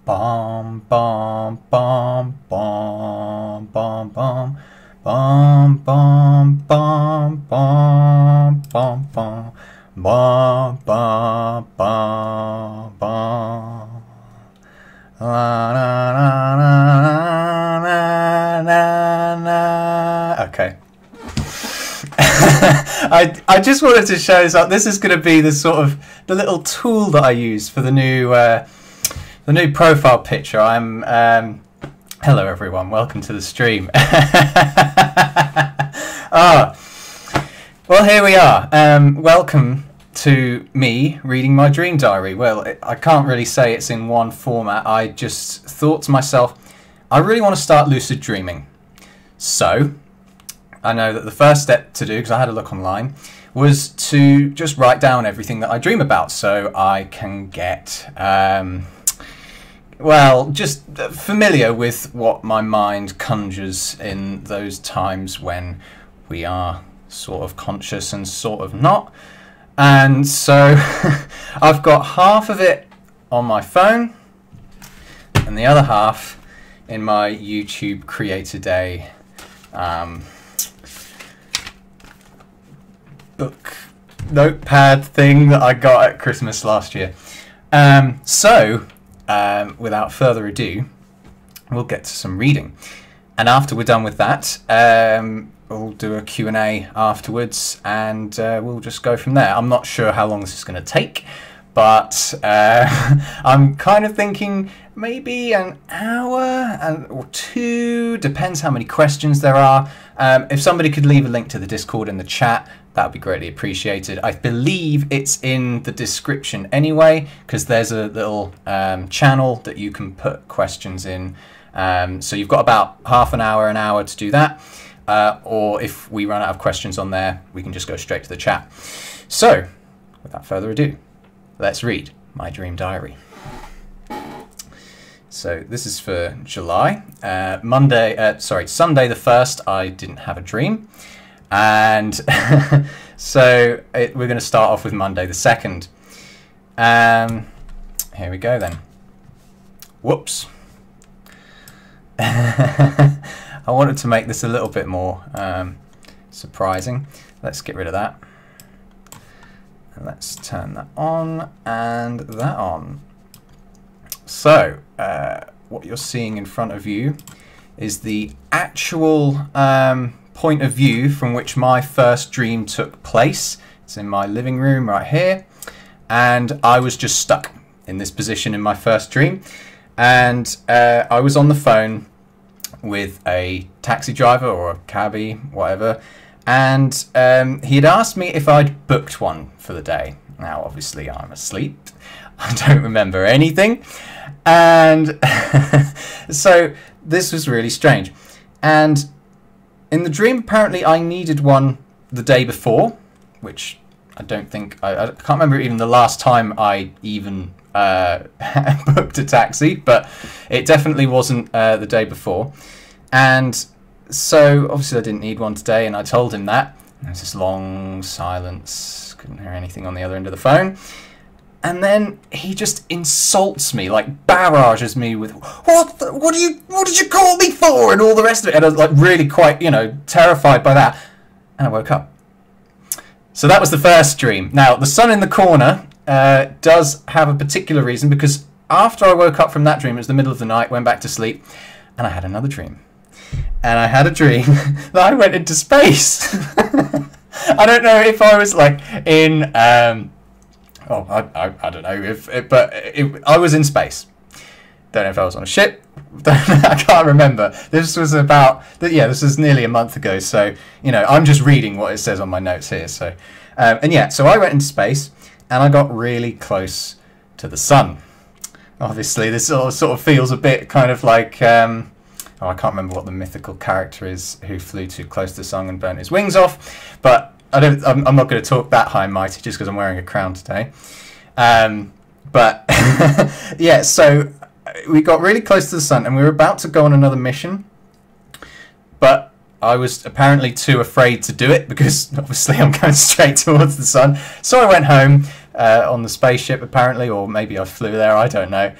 Bum bum bum bum bum bum bum bum bum bum bum bum bum bum bum bum. La, na, na, na, na, na, na. Okay. I just wanted to show this up. This is going to be the sort of the little tool that I use for the new profile picture. I'm hello everyone, welcome to the stream. Well, here we are. Welcome to me reading my dream diary. Well, I can't really say it's in one format. I just thought to myself, I really want to start lucid dreaming. So I know that the first step to do, because I had a look online, was to just write down everything that I dream about so I can get well, just familiar with what my mind conjures in those times when we are sort of conscious and sort of not. And so I've got half of it on my phone and the other half in my YouTube Creator Day book notepad thing that I got at Christmas last year. Without further ado, we'll get to some reading. And after we're done with that, we'll do a Q&A afterwards, and we'll just go from there. I'm not sure how long this is going to take, but I'm kind of thinking maybe an hour or two, depends how many questions there are. If somebody could leave a link to the Discord in the chat, that would be greatly appreciated. I believe it's in the description anyway, because there's a little channel that you can put questions in. So you've got about half an hour to do that. Or if we run out of questions on there, we can just go straight to the chat. So, without further ado, let's read my dream diary. So this is for July. Sunday the 1st, I didn't have a dream. And so we're going to start off with Monday the 2nd. Here we go then. Whoops. I wanted to make this a little bit more surprising. Let's get rid of that. And let's turn that on and that on. So what you're seeing in front of you is the actual point of view from which my first dream took place. It's in my living room right here, and I was just stuck in this position in my first dream, and I was on the phone with a taxi driver or a cabbie, whatever, and he had asked me if I'd booked one for the day. Now obviously I'm asleep, I don't remember anything, and so this was really strange. And in the dream, apparently I needed one the day before, which I don't think, I can't remember even the last time I even booked a taxi, but it definitely wasn't the day before. And so obviously I didn't need one today, and I told him that. There was this long silence, couldn't hear anything on the other end of the phone. And then he just insults me, like barrages me with, what did you call me for? And all the rest of it. And I was like really quite, terrified by that. And I woke up. So that was the first dream. Now, the sun in the corner does have a particular reason, because after I woke up from that dream, it was the middle of the night, went back to sleep, and I had another dream. And I had a dream that I went into space. I don't know if I was like in... I don't know but I was in space. Don't know if I was on a ship. I can't remember. This was this was nearly a month ago. So I'm just reading what it says on my notes here. So so I went into space and I got really close to the sun. Obviously, this sort of feels a bit kind of like I can't remember what the mythical character is who flew too close to the sun and burnt his wings off, but. I'm not going to talk that high and mighty just because I'm wearing a crown today. But yeah, so we got really close to the sun and we were about to go on another mission, but I was apparently too afraid to do it because obviously I'm going straight towards the sun. So I went home on the spaceship apparently, or maybe I flew there, I don't know.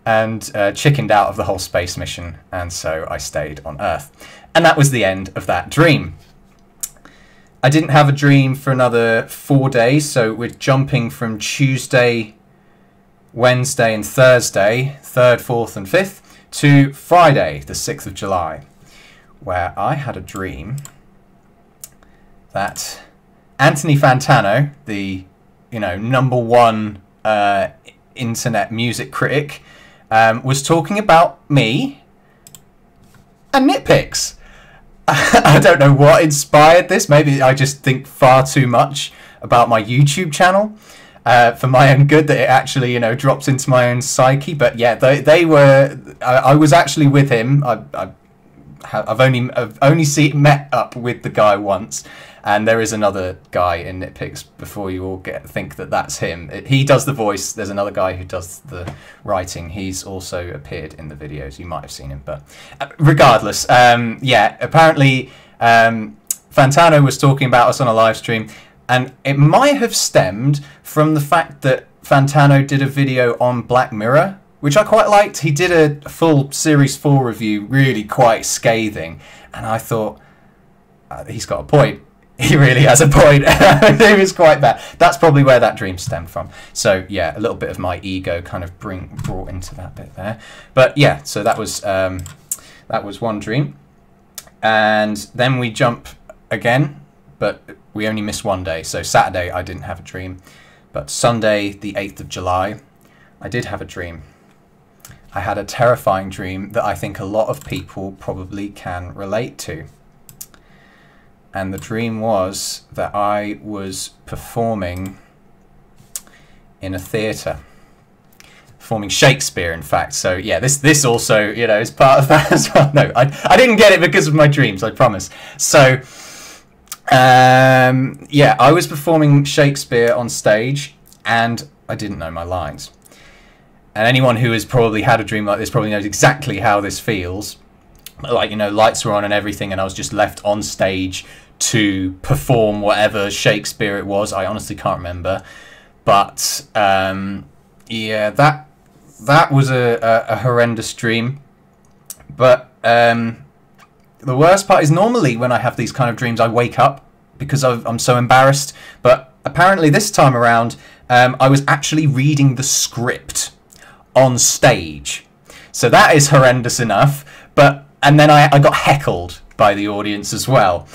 and chickened out of the whole space mission, and so I stayed on Earth. And that was the end of that dream. I didn't have a dream for another 4 days, so we're jumping from Tuesday, Wednesday and Thursday, 3rd, 4th and 5th, to Friday, the 6th of July, where I had a dream that Anthony Fantano, the #1 internet music critic, was talking about me and nitpicks. I don't know what inspired this. Maybe I just think far too much about my YouTube channel for my own good, that it actually drops into my own psyche. But yeah, they were. I was actually with him. I've only met up with the guy once, and there is another guy in Nitpicks before you all think that that's him. He does the voice. There's another guy who does the writing. He's also appeared in the videos. You might have seen him, but regardless, yeah. Apparently, Fantano was talking about us on a live stream, and it might have stemmed from the fact that Fantano did a video on Black Mirror, which I quite liked. He did a full Series 4 review, really quite scathing, and I thought, he's got a point. He really has a point. It was quite bad. That's probably where that dream stemmed from. So yeah, a little bit of my ego kind of brought into that bit there. But yeah, so that was one dream, and then we jump again, but we only missed 1 day. So Saturday I didn't have a dream, but Sunday the 8th of July I did have a dream. I had a terrifying dream that I think a lot of people probably can relate to. And the dream was that I was performing in a theatre, performing Shakespeare, in fact. So yeah, this also is part of that as well. No, I didn't get it because of my dreams, I promise. So yeah, I was performing Shakespeare on stage, and I didn't know my lines. And anyone who has probably had a dream like this probably knows exactly how this feels. Like, lights were on and everything, and I was just left on stage to perform whatever Shakespeare it was. I honestly can't remember. But yeah, that was a horrendous dream. But the worst part is, normally when I have these kind of dreams, I wake up because I'm so embarrassed. But apparently this time around, I was actually reading the script on stage. So that is horrendous enough. And then I got heckled by the audience as well,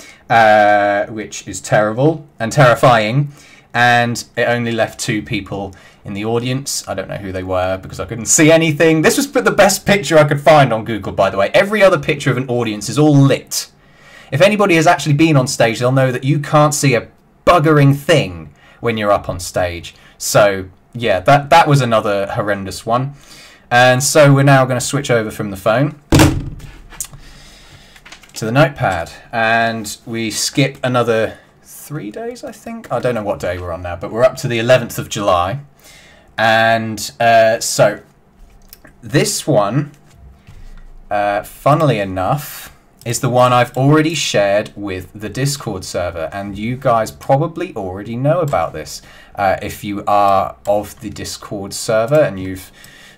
which is terrible and terrifying. And it only left 2 people in the audience. I don't know who they were because I couldn't see anything. This was the best picture I could find on Google, by the way. Every other picture of an audience is all lit. If anybody has actually been on stage, they'll know that you can't see a buggering thing when you're up on stage. So yeah, that was another horrendous one. And so we're now going to switch over from the phone to the notepad, and we skip another 3 days, I think. I don't know what day we're on now, but we're up to the 11th of July. And so this one, funnily enough, is the one I've already shared with the Discord server, and you guys probably already know about this if you are of the Discord server and you've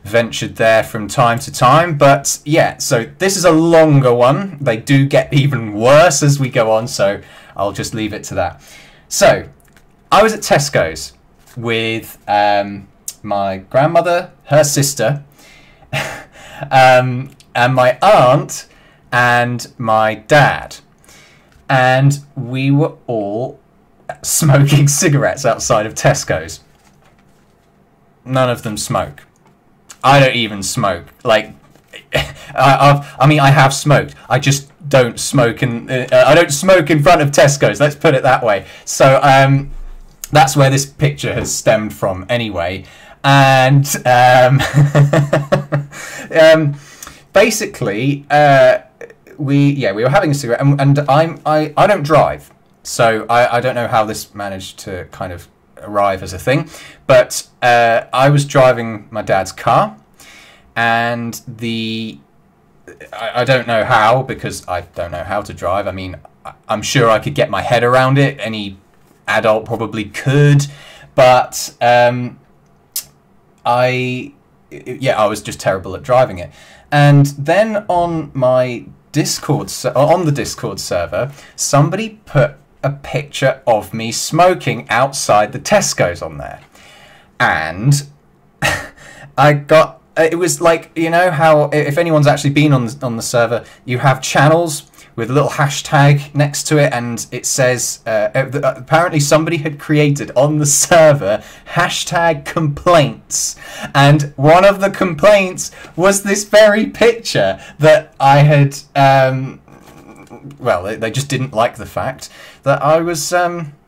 ventured there from time to time. But yeah, so this is a longer one. They do get even worse as we go on, so I'll just leave it to that. So I was at Tesco's with my grandmother, her sister, and my aunt and my dad, and we were all smoking cigarettes outside of Tesco's. None of them smoke. I don't even smoke. Like, I mean, I have smoked. I just don't smoke, and I don't smoke in front of Tesco's. Let's put it that way. So that's where this picture has stemmed from, anyway. And basically, we were having a cigarette, and I don't drive, so I don't know how this managed to kind of arrive as a thing, but I was driving my dad's car, and I don't know how, because I don't know how to drive. I mean, I'm sure I could get my head around it. Any adult probably could, but I yeah, I was just terrible at driving it. And then on my Discord, on the Discord server, somebody put a picture of me smoking outside the Tesco's on there, and I got, it was like, you know how if anyone's actually been on the server, you have channels with a little hashtag next to it, and it says apparently somebody had created on the server hashtag complaints, and one of the complaints was this very picture that I had well, they just didn't like the fact that I was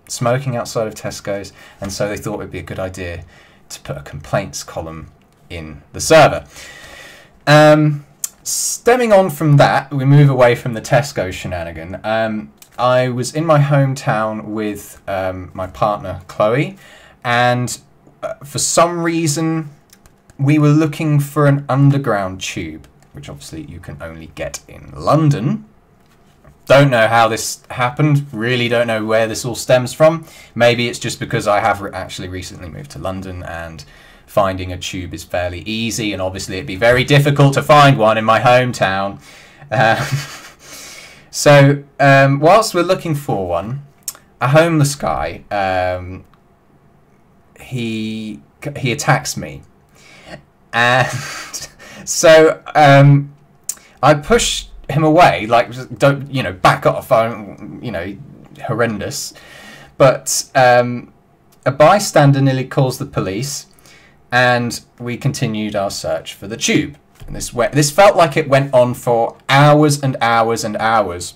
smoking outside of Tesco's, and so they thought it would be a good idea to put a complaints column in the server. Stemming on from that, we move away from the Tesco shenanigan. I was in my hometown with my partner Chloe, and for some reason we were looking for an underground tube, which obviously you can only get in London. Don't know how this happened, really don't know where this all stems from. Maybe it's just because I have actually recently moved to London and finding a tube is fairly easy, and obviously it'd be very difficult to find one in my hometown. So whilst we're looking for one, a homeless guy, he attacks me, and so I push him away, like, don't, you know, back off, you know, horrendous. But a bystander nearly calls the police, and we continued our search for the tube. And this felt like it went on for hours and hours and hours.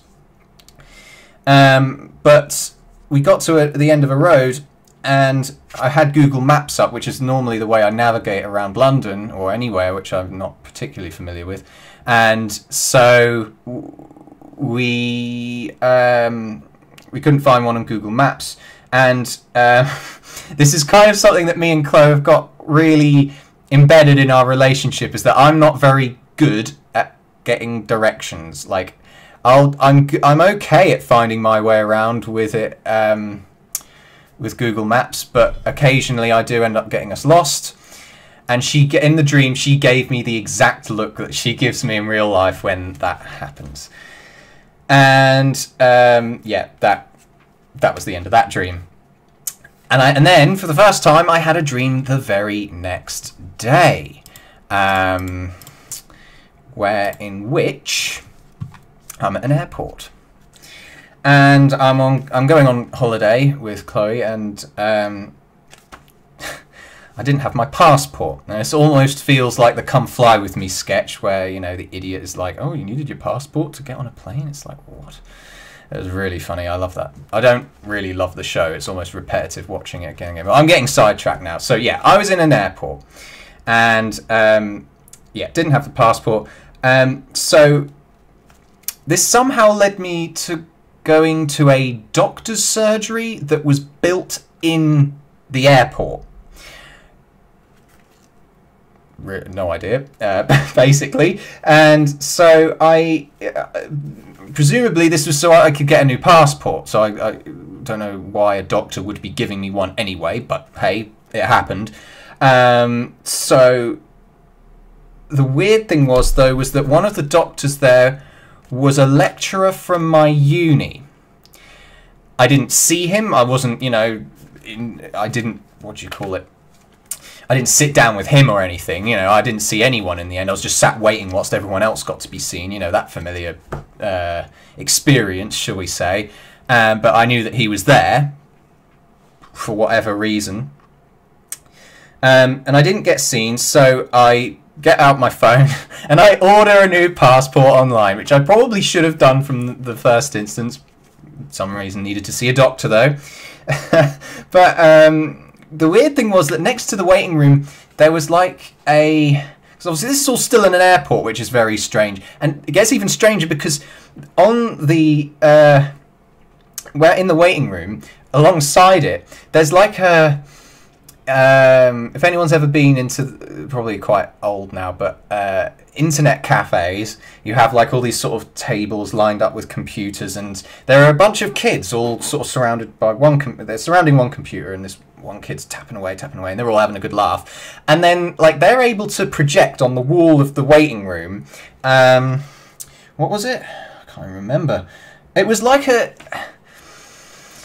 But we got to the end of a road, and I had Google Maps up, which is normally the way I navigate around London or anywhere, which I'm not particularly familiar with. And so we couldn't find one on Google Maps. And this is kind of something that me and Chloe have got really embedded in our relationship, is that I'm not very good at getting directions. Like, I'm okay at finding my way around with it with Google Maps, but occasionally I do end up getting us lost. And in the dream, she gave me the exact look that she gives me in real life when that happens. And yeah, that was the end of that dream. And then, for the first time, I had a dream the very next day, in which I'm at an airport, and I'm going on holiday with Chloe, and I didn't have my passport. And this almost feels like the "Come Fly With Me" sketch, where, you know, the idiot is like, "Oh, you needed your passport to get on a plane?" It's like, what? It was really funny. I love that. I don't really love the show. It's almost repetitive watching it again. But I'm getting sidetracked now. So yeah, I was in an airport, and yeah, didn't have the passport. So this somehow led me to going to a doctor's surgery that was built in the airport. No idea, basically. And so I presumably this was so I could get a new passport. So I don't know why a doctor would be giving me one anyway, but hey, it happened. So the weird thing was that one of the doctors there was a lecturer from my uni. I didn't see him. I wasn't, you know, I didn't, what do you call it? I didn't sit down with him or anything, you know. I didn't see anyone in the end. I was just sat waiting whilst everyone else got to be seen, you know, that familiar experience, shall we say. But I knew that he was there for whatever reason. And I didn't get seen, so I get out my phone and I order a new passport online, which I probably should have done from the first instance. For some reason needed to see a doctor though. But the weird thing was that next to the waiting room there was like because obviously this is all still in an airport, which is very strange, and it gets even stranger because on the where in the waiting room alongside it there's like a if anyone's ever been into, probably quite old now, but internet cafes, you have like all these sort of tables lined up with computers, and there are a bunch of kids all sort of surrounded by they're surrounding one computer, and this one kid's tapping away, and they're all having a good laugh. And then like they're able to project on the wall of the waiting room. What was it? I can't remember. It was like a...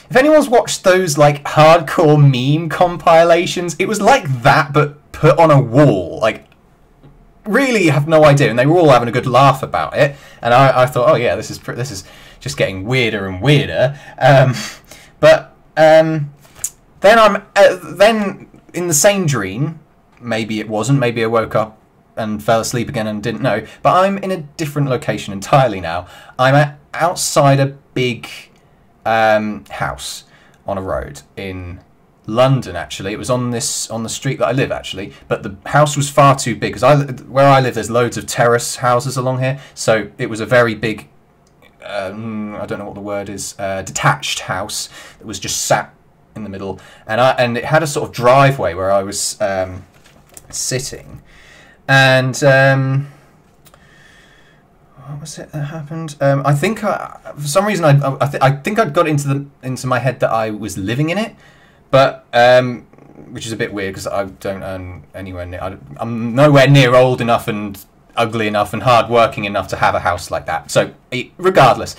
If anyone's watched those like hardcore meme compilations, it was like that but put on a wall. Like, really have no idea, and they were all having a good laugh about it. And I thought, oh yeah, this is just getting weirder and weirder. Then in the same dream, maybe it wasn't, maybe I woke up and fell asleep again and didn't know, but I'm in a different location entirely now. I'm outside a big house on a road in London. Actually, it was on the street that I live, actually, but the house was far too big, because where I live there's loads of terrace houses along here, so it was a very big I don't know what the word is, detached house that was just sat in the middle, and it had a sort of driveway where I was sitting, and what was it that happened? I think for some reason I think I'd got into my head that I was living in it, but which is a bit weird because I don't earn anywhere near. I'm nowhere near old enough and ugly enough and hard working enough to have a house like that. So regardless,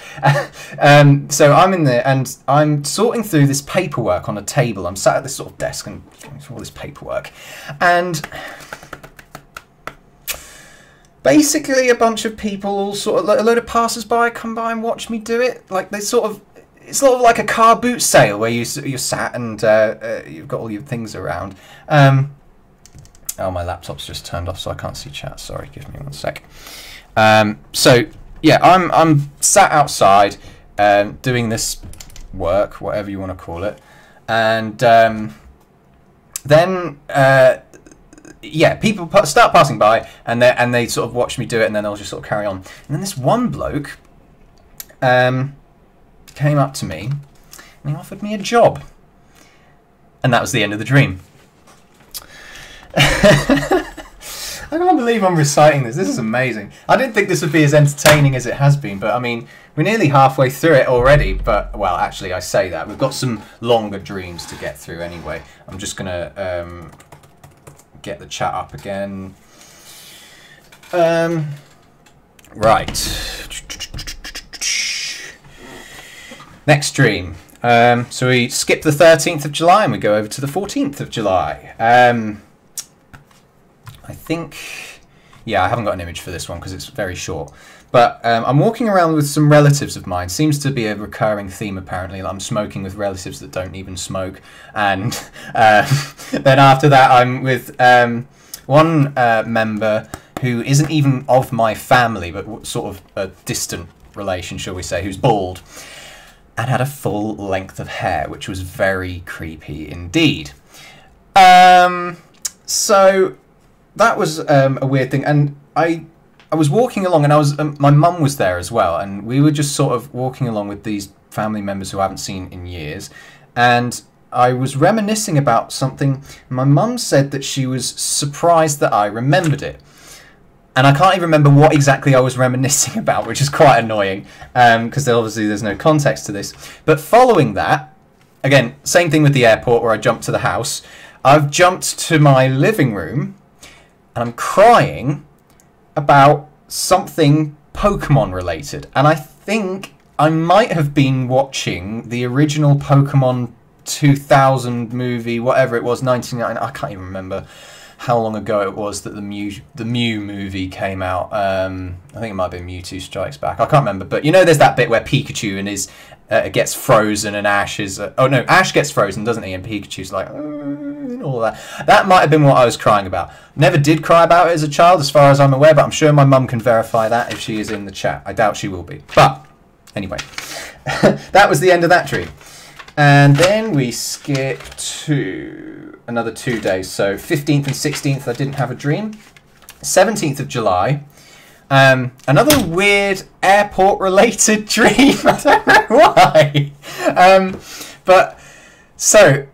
so I'm in there and I'm sorting through this paperwork on a table. I'm sat at this sort of desk and going through all this paperwork, and basically a bunch of people, all sort of a load of passers-by, come by and watch me do it. Like it's sort of like a car boot sale where you're sat and you've got all your things around. Oh, my laptop's just turned off, so I can't see chat. Sorry, give me 1 sec. So yeah, I'm sat outside doing this work, whatever you want to call it, and then yeah, people start passing by, and they sort of watch me do it, and then they'll just sort of carry on. And then this one bloke came up to me, and he offered me a job, and that was the end of the dream. I can't believe I'm reciting this. This is amazing. I didn't think this would be as entertaining as it has been, but I mean, we're nearly halfway through it already. But, well, actually, I say that. We've got some longer dreams to get through anyway. I'm just going to get the chat up again. Right. Next dream. So we skip the 13th of July and we go over to the 14th of July. I think, yeah, I haven't got an image for this one because it's very short. But I'm walking around with some relatives of mine. Seems to be a recurring theme, apparently. I'm smoking with relatives that don't even smoke. And then after that, I'm with one member who isn't even of my family, but sort of a distant relation, shall we say, who's bald and had a full length of hair, which was very creepy indeed. So that was a weird thing, and I was walking along, and I was my mum was there as well, and we were just sort of walking along with these family members who I haven't seen in years, and I was reminiscing about something. My mum said that she was surprised that I remembered it, and I can't even remember what exactly I was reminiscing about, which is quite annoying, because obviously there's no context to this. But following that, again, same thing with the airport where I jumped to the house. I've jumped to my living room, and I'm crying about something Pokemon related. And I think I might have been watching the original Pokemon 2000 movie, whatever it was, 1999. I can't even remember how long ago it was that the Mew movie came out. I think it might have been Mewtwo Strikes Back. I can't remember. But you know, there's that bit where Pikachu and his gets frozen, and Ash is... oh no, Ash gets frozen, doesn't he? And Pikachu's like... and all that. That might have been what I was crying about. Never did cry about it as a child, as far as I'm aware, but I'm sure my mum can verify that if she is in the chat. I doubt she will be. But, anyway. That was the end of that dream. And then we skip to another 2 days. So, 15th and 16th, I didn't have a dream. 17th of July... another weird airport-related dream. I don't know why. But so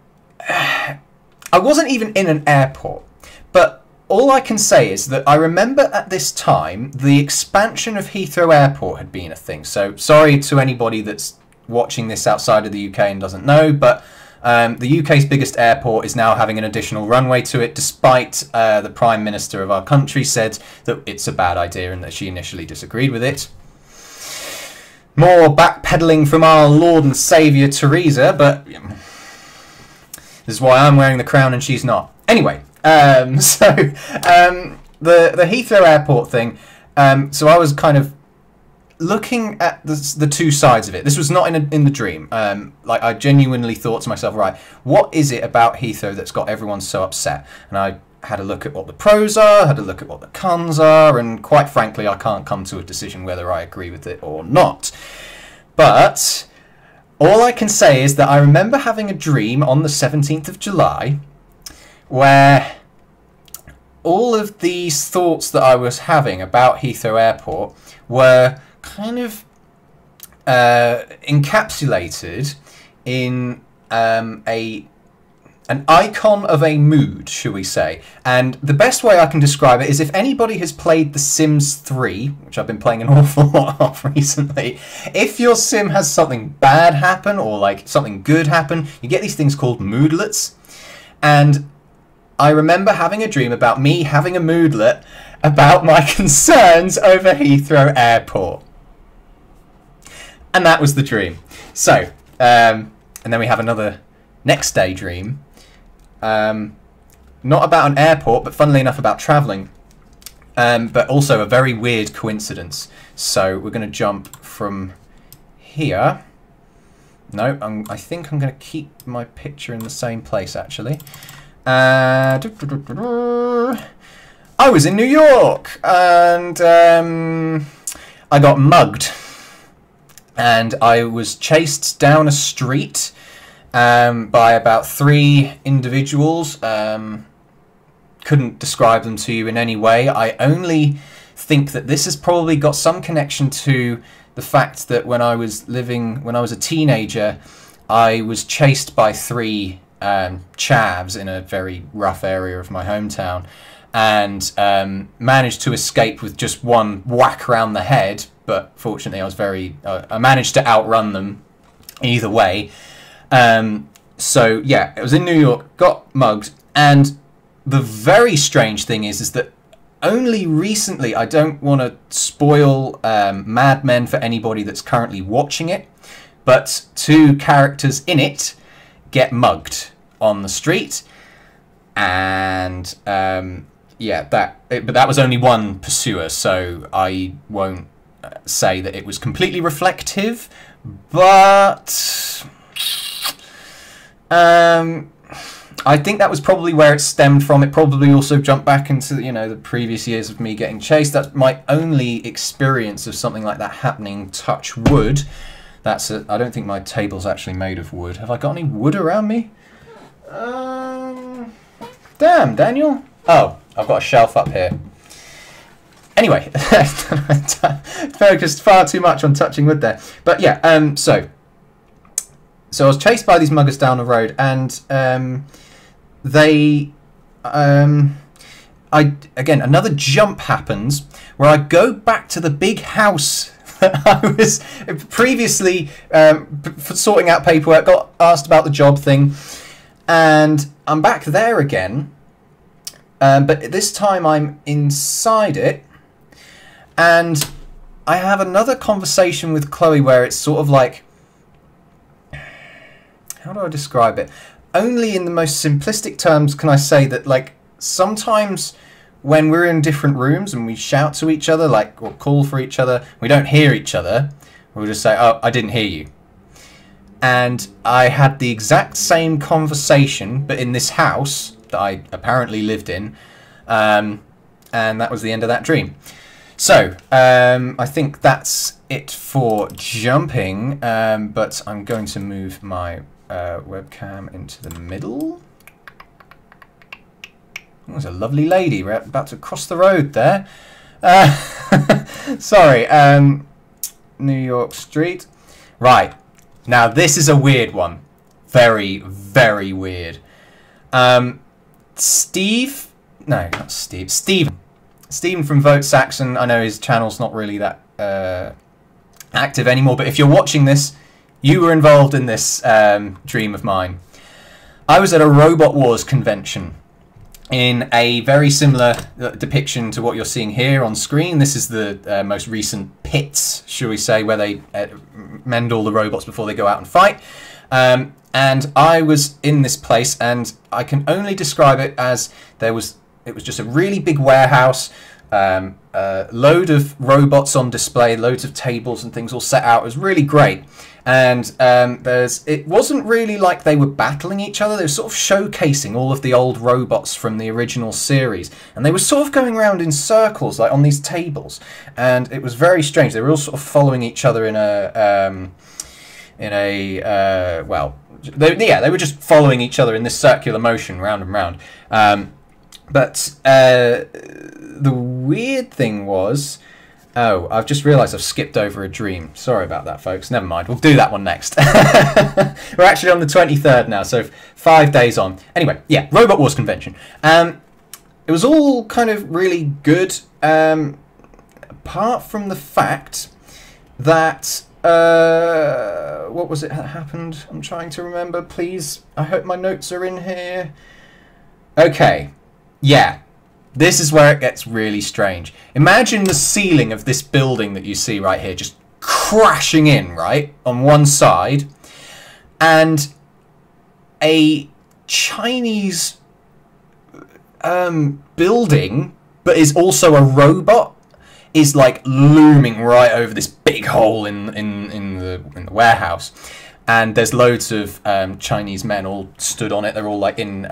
I wasn't even in an airport, but all I can say is that I remember at this time the expansion of Heathrow Airport had been a thing. So sorry to anybody that's watching this outside of the UK and doesn't know, but the UK's biggest airport is now having an additional runway to it, despite the Prime Minister of our country said that it's a bad idea and that she initially disagreed with it. More backpedaling from our Lord and Saviour Theresa, but this is why I'm wearing the crown and she's not. Anyway, the Heathrow Airport thing, so I was kind of looking at the two sides of it. This was not in the dream. Like, I genuinely thought to myself, right, what is it about Heathrow that's got everyone so upset? And I had a look at what the pros are, had a look at what the cons are, and quite frankly, I can't come to a decision whether I agree with it or not. But all I can say is that I remember having a dream on the 17th of July where all of these thoughts that I was having about Heathrow Airport were kind of encapsulated in an icon of a mood, shall we say. And the best way I can describe it is, if anybody has played The Sims 3, which I've been playing an awful lot of recently, if your sim has something bad happen or like something good happen, you get these things called moodlets. And I remember having a dream about me having a moodlet about my concerns over Heathrow Airport. And that was the dream. So, and then we have another next day dream. Not about an airport, but funnily enough about travelling. But also a very weird coincidence. So we're going to jump from here. No, I think I'm going to keep my picture in the same place, actually. I was in New York, and I got mugged. And I was chased down a street by about 3 individuals. Couldn't describe them to you in any way. I only think that this has probably got some connection to the fact that when I was a teenager, I was chased by 3 chavs in a very rough area of my hometown, and managed to escape with just one whack around the head. But fortunately, I managed to outrun them either way. So yeah, it was in New York, got mugged, and the very strange thing is that only recently, I don't want to spoil Mad Men for anybody that's currently watching it, but 2 characters in it get mugged on the street, and yeah, but that was only one pursuer, so I won't say that it was completely reflective, but I think that was probably where it stemmed from. It probably also jumped back into, you know, the previous years of me getting chased. That's my only experience of something like that happening. Touch wood. I don't think my table's actually made of wood. Have I got any wood around me? Damn, Daniel. Oh, I've got a shelf up here. Anyway, focused far too much on touching wood there. But yeah, so I was chased by these muggers down the road, and again, another jump happens where I go back to the big house that I was previously sorting out paperwork, got asked about the job thing, and I'm back there again, but this time I'm inside it, and I have another conversation with Chloe where it's sort of like, how do I describe it? Only in the most simplistic terms can I say that, like, sometimes when we're in different rooms and we shout to each other, like, or call for each other, we don't hear each other, we'll just say, oh, I didn't hear you. And I had the exact same conversation, but in this house that I apparently lived in, and that was the end of that dream. So, I think that's it for jumping, but I'm going to move my webcam into the middle. Oh, there's a lovely lady. We're about to cross the road there. Sorry, New York Street. Right, now this is a weird one. Very, very weird. Steve, no, not Steve, Stephen from Vote Saxon. I know his channel's not really that active anymore, but if you're watching this, you were involved in this dream of mine. I was at a Robot Wars convention in a very similar depiction to what you're seeing here on screen. This is the most recent pits, shall we say, where they mend all the robots before they go out and fight. And I was in this place, and I can only describe it as it was just a really big warehouse, a load of robots on display, loads of tables and things all set out. It was really great. And it wasn't really like they were battling each other. They were sort of showcasing all of the old robots from the original series. And they were sort of going around in circles, like on these tables. And it was very strange. They were all sort of following each other in a well, they were just following each other in this circular motion, round and round. But the weird thing was, oh, I've just realised I've skipped over a dream. Sorry about that, folks. Never mind. We'll do that one next. We're actually on the 23rd now, so 5 days on. Anyway, yeah, Robot Wars Convention. It was all kind of really good, apart from the fact that... what was it that happened? I'm trying to remember, please. I hope my notes are in here. Okay. Yeah. This is where it gets really strange. Imagine the ceiling of this building that you see right here just crashing in, right, on one side, and a Chinese building, but is also a robot, is like looming right over this big hole in the warehouse, and there's loads of Chinese men all stood on it. They're all like in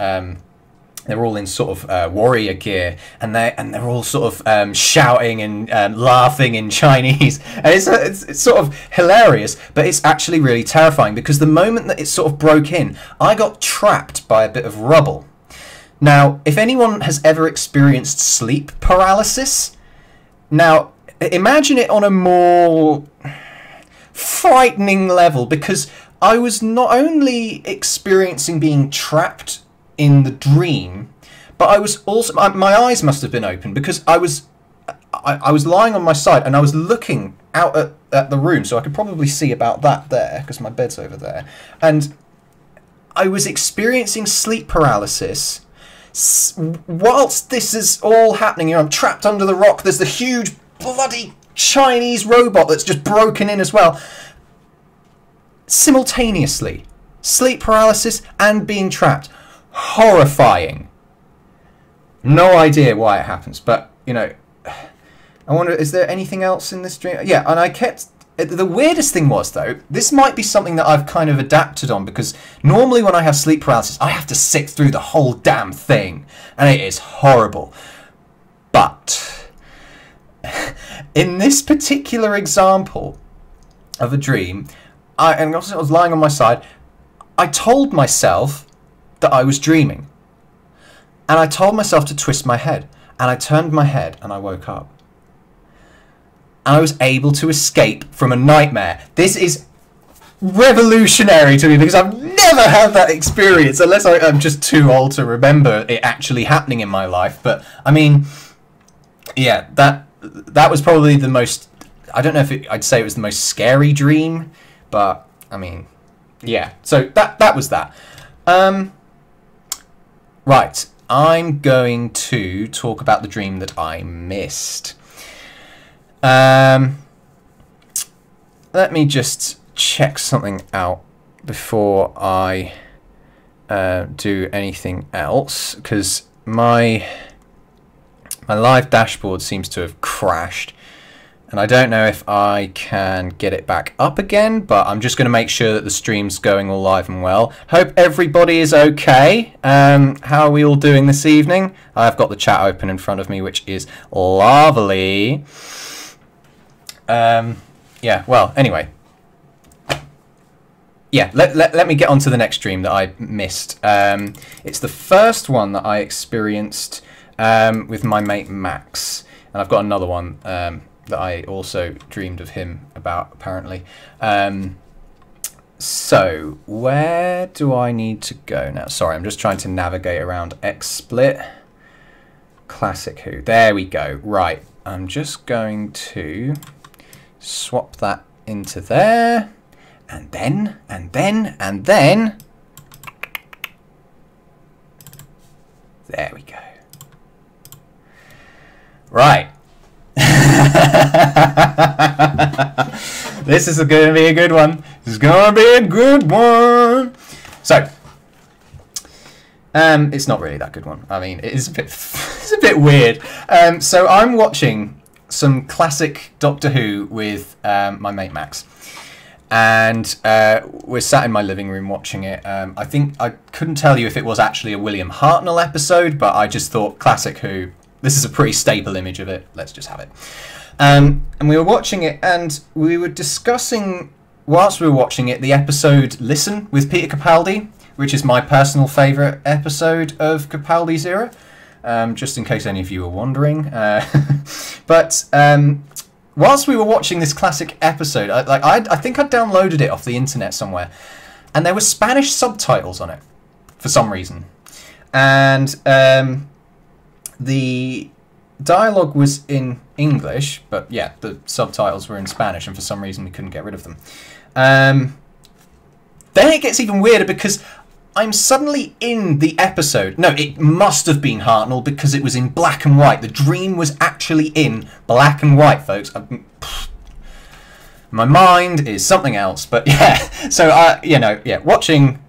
they're all in sort of warrior gear, and they're all sort of shouting and laughing in Chinese. And it's sort of hilarious, but it's actually really terrifying, because the moment that it sort of broke in, I got trapped by a bit of rubble. Now, if anyone has ever experienced sleep paralysis, now imagine it on a more frightening level, because I was not only experiencing being trapped in the dream, but I was also, my eyes must have been open, because I was lying on my side and I was looking out at the room, so I could probably see about that there, because my bed's over there, and I was experiencing sleep paralysis whilst this is all happening. You know, I'm trapped under the rock. There's the huge bloody Chinese robot that's just broken in as well. Simultaneously, sleep paralysis and being trapped. Horrifying. No idea why it happens, but you know, I wonder, is there anything else in this dream? Yeah, and I kept... The weirdest thing was, though, this might be something that I've kind of adapted on, because normally when I have sleep paralysis, I have to sit through the whole damn thing, and it is horrible. But in this particular example of a dream, I was lying on my side, I told myself that I was dreaming. And I told myself to twist my head. And I turned my head and I woke up. And I was able to escape from a nightmare. This is revolutionary to me, because I've never had that experience, unless I'm just too old to remember it actually happening in my life. But I mean, yeah, that was probably the most... I don't know if I'd say it was the most scary dream, but I mean, yeah. So that was that. Right, I'm going to talk about the dream that I missed. Let me just check something out before I do anything else, because my live dashboard seems to have crashed, and I don't know if I can get it back up again, but I'm just going to make sure that the stream's going all live and well. Hope everybody is okay. How are we all doing this evening? I've got the chat open in front of me, which is lovely. Yeah, well, anyway. Yeah, let me get on to the next dream that I missed. It's the first one that I experienced with my mate Max, and I've got another one that I also dreamed of him about, apparently. So, where do I need to go now? Sorry, I'm just trying to navigate around XSplit. Classic Who. There we go. Right, I'm just going to swap that into there. And then. There we go. Right. This is going to be a good one. This is going to be a good one. So, it's not really that good one. I mean, it is a bit, it's a bit weird. So I'm watching some classic Doctor Who with my mate Max, and we're sat in my living room watching it. I think I couldn't tell you if it was actually a William Hartnell episode, but I just thought Classic Who. This is a pretty staple image of it. Let's just have it. And we were watching it, and we were discussing, whilst we were watching it, the episode Listen with Peter Capaldi, which is my personal favourite episode of Capaldi's era, just in case any of you were wondering. But whilst we were watching this classic episode, I think I downloaded it off the internet somewhere, and there were Spanish subtitles on it for some reason. And the dialogue was in English, but yeah, the subtitles were in Spanish, and for some reason we couldn't get rid of them. Then it gets even weirder because I'm suddenly in the episode. No, it must have been Hartnell because it was in black and white. The dream was actually in black and white, folks. My mind is something else, but yeah. So you know, yeah, watching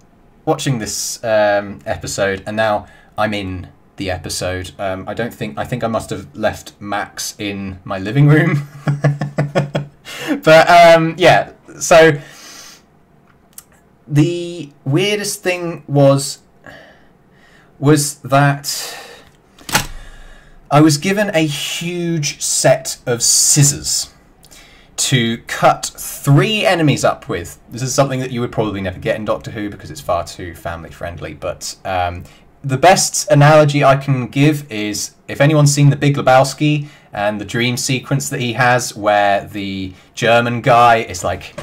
this episode, and now I'm in the episode. I think I must have left Max in my living room. But yeah, so the weirdest thing was that I was given a huge set of scissors to cut 3 enemies up with. This is something that you would probably never get in Doctor Who because it's far too family friendly, but the best analogy I can give is, if anyone's seen The Big Lebowski and the dream sequence that he has where the German guy is like,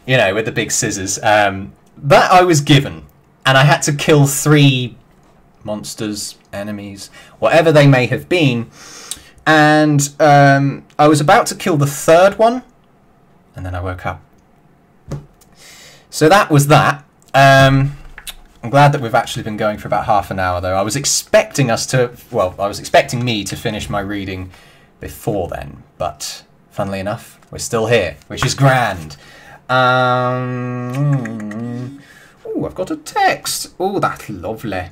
you know, with the big scissors, that I was given, and I had to kill 3 monsters, enemies, whatever they may have been, and I was about to kill the 3rd one, and then I woke up. So that was that. I'm glad that we've actually been going for about half an hour, though. I was expecting us to, well, I was expecting me to finish my reading before then, but funnily enough, we're still here, which is grand. Oh, I've got a text. Oh, that's lovely.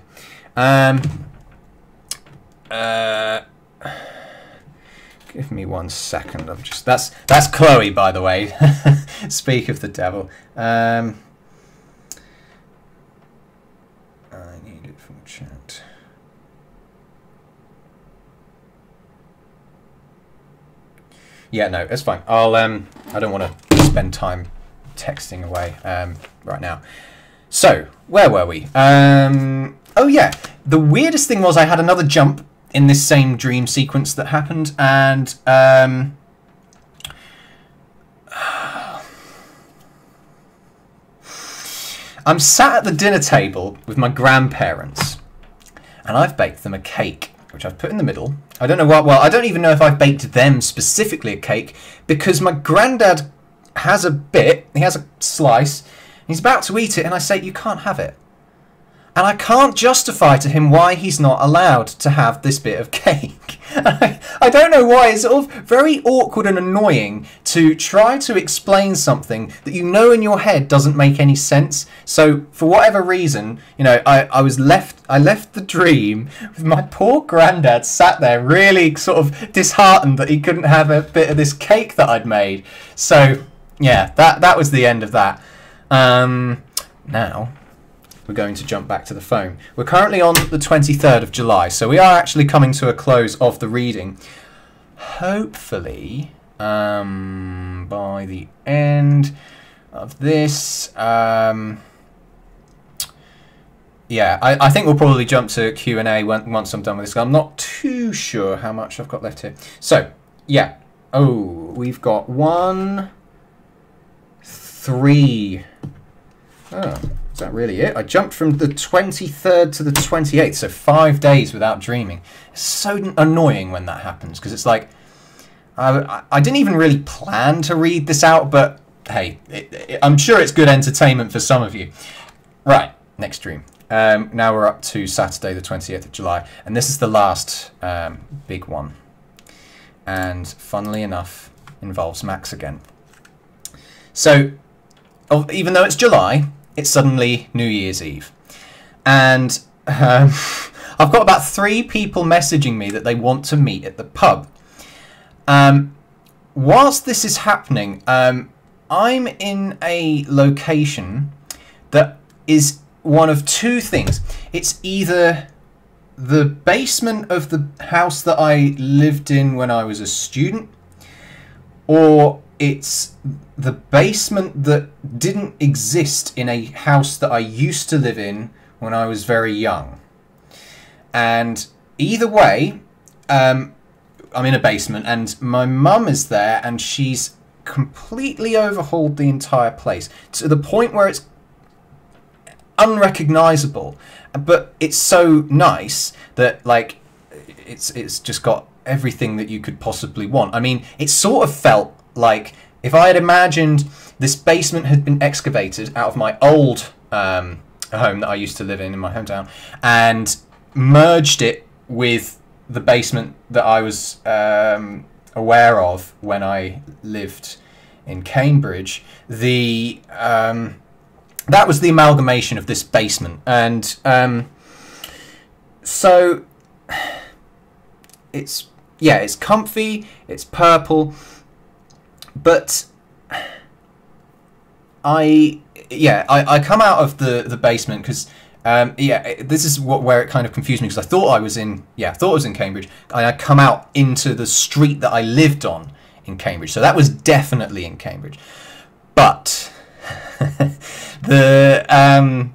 Give me 1 second. I'm just that's Chloe, by the way. Speak of the devil. I need it from chat. Yeah, no, it's fine. I'll I don't want to spend time texting away right now. So, where were we? Oh yeah, the weirdest thing was I had another jump in this same dream sequence that happened, and I'm sat at the dinner table with my grandparents, and I've baked them a cake, which I've put in the middle. I don't know what, well, I don't even know if I've baked them specifically a cake, because my granddad has a bit, he has a slice, and he's about to eat it, and I say, you can't have it. And I can't justify to him why he's not allowed to have this bit of cake. I don't know why. It's sort of very awkward and annoying to try to explain something that you know in your head doesn't make any sense. So for whatever reason, you know, I left the dream with my poor granddad sat there really sort of disheartened that he couldn't have a bit of this cake that I'd made. So yeah, that was the end of that. Now we're going to jump back to the phone. We're currently on the 23rd of July, so we are actually coming to a close of the reading. Hopefully, by the end of this, yeah, I think we'll probably jump to Q&A once I'm done with this. I'm not too sure how much I've got left here. So, yeah. Oh, we've got 1, 3. Oh, is that really it? I jumped from the 23rd to the 28th, so 5 days without dreaming. It's so annoying when that happens, because it's like, I didn't even really plan to read this out, but hey, I'm sure it's good entertainment for some of you. Right, next dream. Now we're up to Saturday the 28th of July, and this is the last big one. And funnily enough, involves Max again. So, even though it's July, it's suddenly New Year's Eve. And I've got about 3 people messaging me that they want to meet at the pub. Whilst this is happening, I'm in a location that is one of 2 things. It's either the basement of the house that I lived in when I was a student, or it's the basement that didn't exist in a house that I used to live in when I was very young. And either way, I'm in a basement, and my mum is there, and she's completely overhauled the entire place to the point where it's unrecognizable, but it's so nice that like it's just got everything that you could possibly want. I mean, it sort of felt like if I had imagined this basement had been excavated out of my old home that I used to live in my hometown, and merged it with the basement that I was aware of when I lived in Cambridge. That was the amalgamation of this basement, and so it's comfy, it's purple, but I come out of the basement because this is where it kind of confused me, because I thought I was in Cambridge, and I come out into the street that I lived on in Cambridge, so that was definitely in Cambridge. But the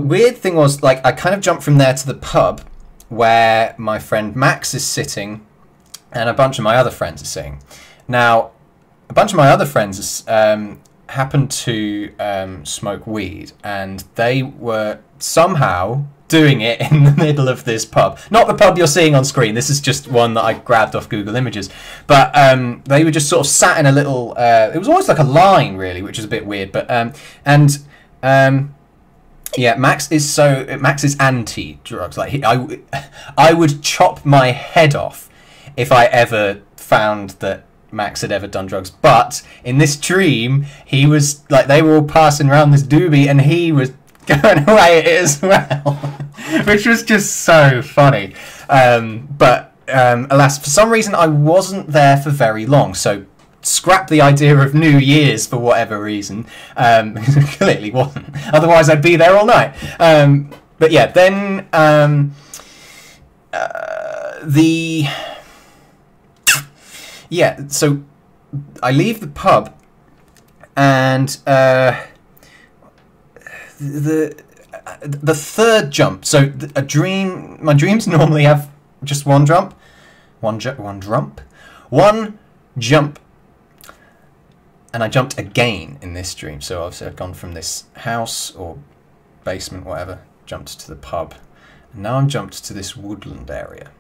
weird thing was, like, I kind of jumped from there to the pub where my friend Max is sitting and a bunch of my other friends are sitting. Now, a bunch of my other friends happened to smoke weed, and they were somehow doing it in the middle of this pub. Not the pub you're seeing on screen, this is just one that I grabbed off Google Images. But they were just sort of sat in a little, it was almost like a line really, which is a bit weird. But yeah, Max is anti-drugs. Like I would chop my head off if I ever found that Max had ever done drugs. But in this dream, he was like, they were all passing around this doobie, and he was going away at it as well, which was just so funny. But alas, for some reason, I wasn't there for very long. So scrap the idea of New Year's for whatever reason. Clearly wasn't. Otherwise, I'd be there all night. But yeah, then so I leave the pub, and the third jump. So my dreams normally have just one jump, and I jumped again in this dream. So obviously I've gone from this house or basement, whatever, jumped to the pub, and now I'm jumped to this woodland area.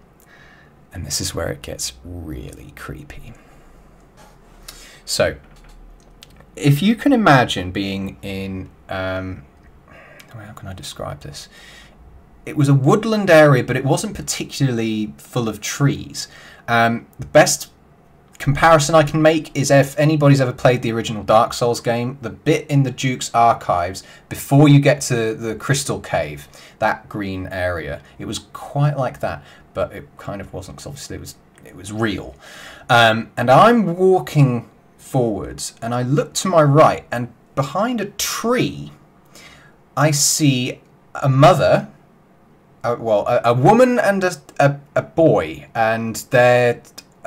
And this is where it gets really creepy. So, if you can imagine being in, how can I describe this? It was a woodland area, but it wasn't particularly full of trees. The best comparison I can make is if anybody's ever played the original Dark Souls game, the bit in the Duke's Archives, before you get to the Crystal Cave, that green area, it was quite like that. But it kind of wasn't, because obviously it was real. And I'm walking forwards, and I look to my right, and behind a tree, I see a mother, a woman and a boy, and I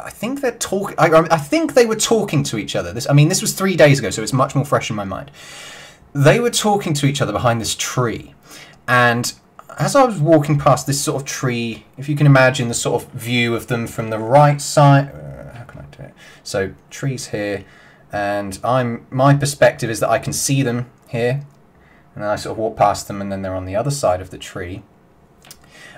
think they're talking. I think they were talking to each other. This was 3 days ago, so it's much more fresh in my mind. They were talking to each other behind this tree, and as I was walking past this sort of tree, if you can imagine the sort of view of them from the right side, how can I do it? So trees here, and my perspective is that I can see them here, and then I sort of walk past them, and then they're on the other side of the tree.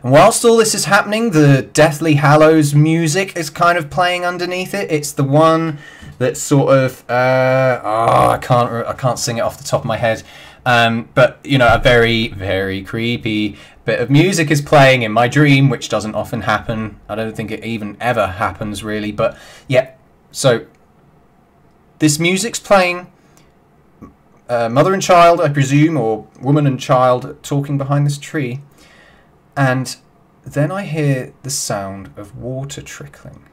And whilst all this is happening, the Deathly Hallows music is kind of playing underneath it. It's the one that's sort of I can't sing it off the top of my head, but you know, a very, very creepy bit of music is playing in my dream, which doesn't often happen. I don't think it even ever happens really, but yeah. So this music's playing, mother and child, I presume, or woman and child talking behind this tree, and then I hear the sound of water trickling,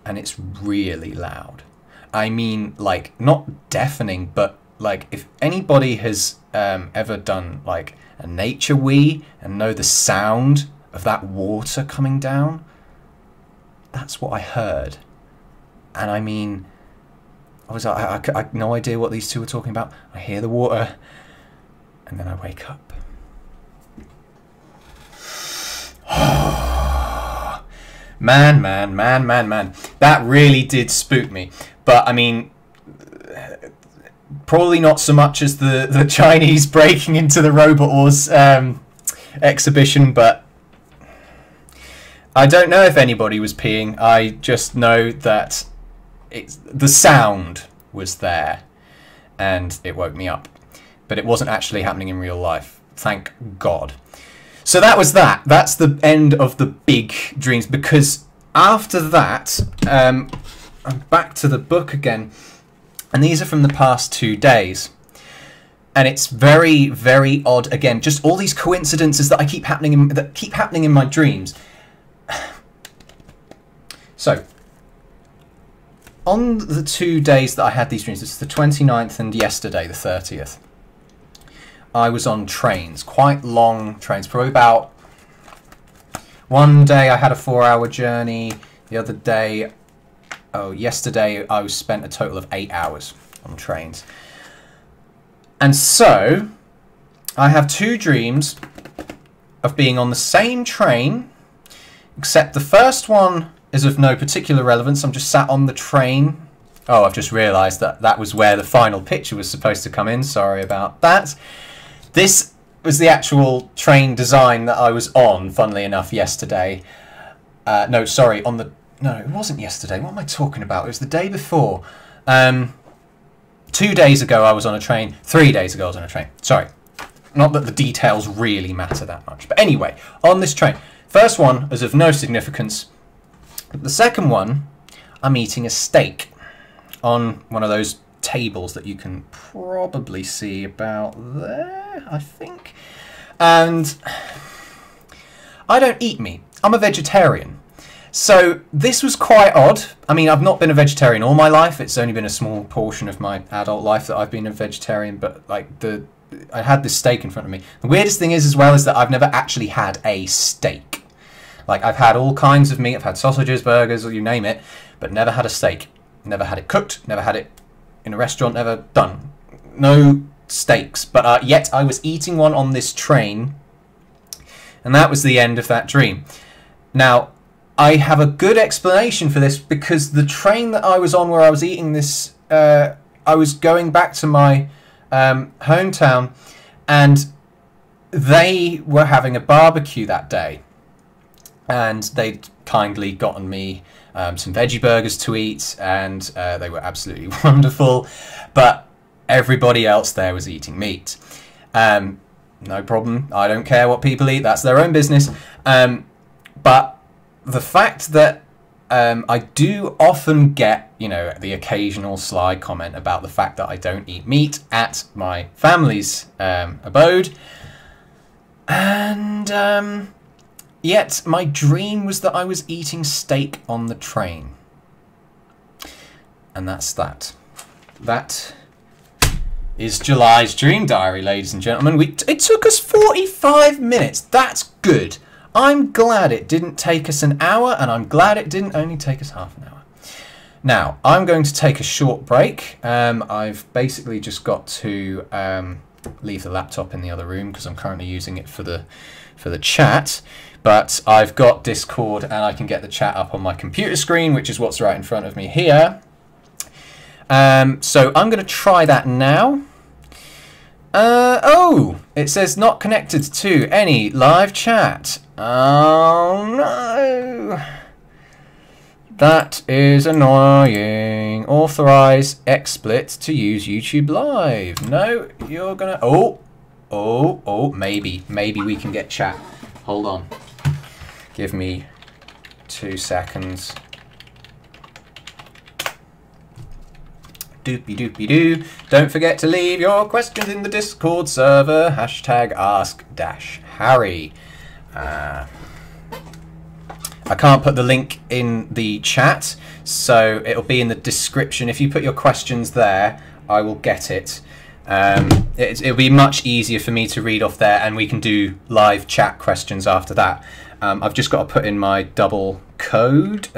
and it's really loud. I mean, like, not deafening, but like, if anybody has ever done like a nature wee and know the sound of that water coming down, that's what I heard. And I mean, I had no idea what these two were talking about. I hear the water, and then I wake up. Man. That really did spook me. But I mean, probably not so much as the Chinese breaking into the Robot Wars exhibition, but I don't know if anybody was peeing. I just know that the sound was there, and it woke me up. But it wasn't actually happening in real life. Thank God. So that was that. That's the end of the big dreams, because after that, I'm back to the book again, and these are from the past 2 days. And it's very, very odd. Again, just all these coincidences that keep happening in my dreams. So, on the 2 days that I had these dreams, it's the 29th and yesterday, the 30th, I was on trains, quite long trains, probably about... One day I had a 4-hour journey, the other day, yesterday I spent a total of 8 hours on trains. And so, I have 2 dreams of being on the same train, except the first one is of no particular relevance. I'm just sat on the train. Oh, I've just realised that that was where the final picture was supposed to come in. Sorry about that. This was the actual train design that I was on, funnily enough, yesterday. No, sorry, no, it wasn't yesterday. What am I talking about? It was the day before. 2 days ago I was on a train. 3 days ago I was on a train. Sorry. Not that the details really matter that much. But anyway, on this train. First one is of no significance. The second one, I'm eating a steak on one of those tables that you can probably see about there, I think. And I don't eat meat. I'm a vegetarian. So this was quite odd. I mean, I've not been a vegetarian all my life. It's only been a small portion of my adult life that I've been a vegetarian, but like I had this steak in front of me. The weirdest thing is as well is that I've never actually had a steak. Like, I've had all kinds of meat. I've had sausages, burgers, or you name it, but never had a steak. Never had it cooked. Never had it in a restaurant. Never done. No steaks. But yet I was eating one on this train, and that was the end of that dream. Now, I have a good explanation for this, because the train that I was on where I was eating this, I was going back to my hometown, and they were having a barbecue that day. And they'd kindly gotten me some veggie burgers to eat, and they were absolutely wonderful. But everybody else there was eating meat. No problem. I don't care what people eat. That's their own business. But the fact that I do often get, you know, the occasional sly comment about the fact that I don't eat meat at my family's abode. And... yet, my dream was that I was eating steak on the train. And that's that. That is July's Dream Diary, ladies and gentlemen. It took us 45 minutes. That's good. I'm glad it didn't take us an hour, and I'm glad it didn't only take us half an hour. Now, I'm going to take a short break. I've basically just got to leave the laptop in the other room because I'm currently using it for the chat. But I've got Discord, and I can get the chat up on my computer screen, which is what's right in front of me here. So I'm going to try that now. Oh, it says not connected to any live chat. Oh no. That is annoying. Authorize XSplit to use YouTube Live. No, you're gonna... Oh, maybe we can get chat. Hold on. Give me 2 seconds. Doopy-doopy-doo. Don't forget to leave your questions in the Discord server. Hashtag ask-Harry. I can't put the link in the chat, so it'll be in the description. If you put your questions there, I will get it. It'll be much easier for me to read off there, and we can do live chat questions after that. I've just got to put in my double code.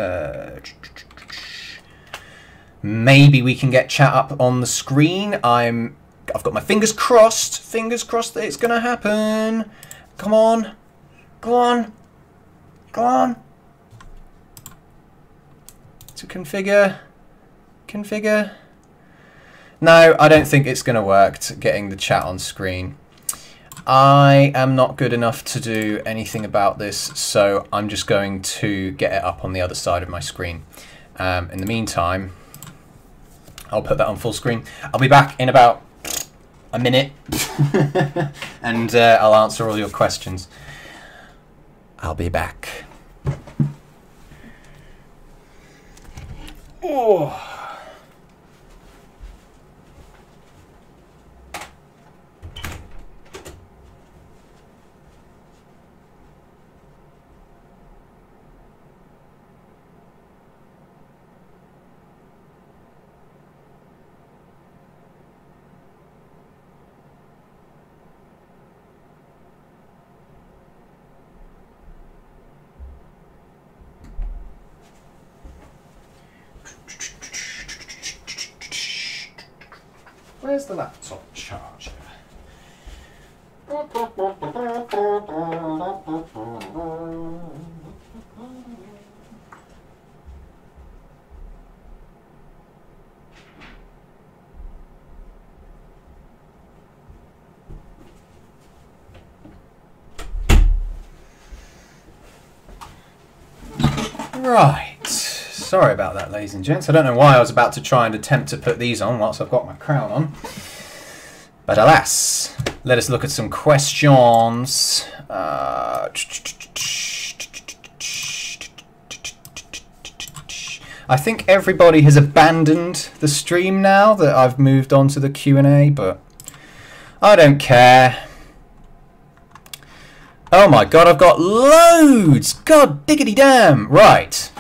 Maybe we can get chat up on the screen. I've got my fingers crossed. Fingers crossed that it's going to happen. Come on. Go on. Go on. To configure. No, I don't think it's going to work getting the chat on screen. I am not good enough to do anything about this, so I'm just going to get it up on the other side of my screen. In the meantime, I'll put that on full screen. I'll be back in about a minute and I'll answer all your questions. I'll be back. Oh. Where's the laptop charger? Right. Sorry about that, ladies and gents. I don't know why I was about to try and attempt to put these on whilst I've got my crown on. But alas, let us look at some questions. I think everybody has abandoned the stream now that I've moved on to the Q&A, but I don't care. Oh my god, I've got loads! God diggity damn! Right.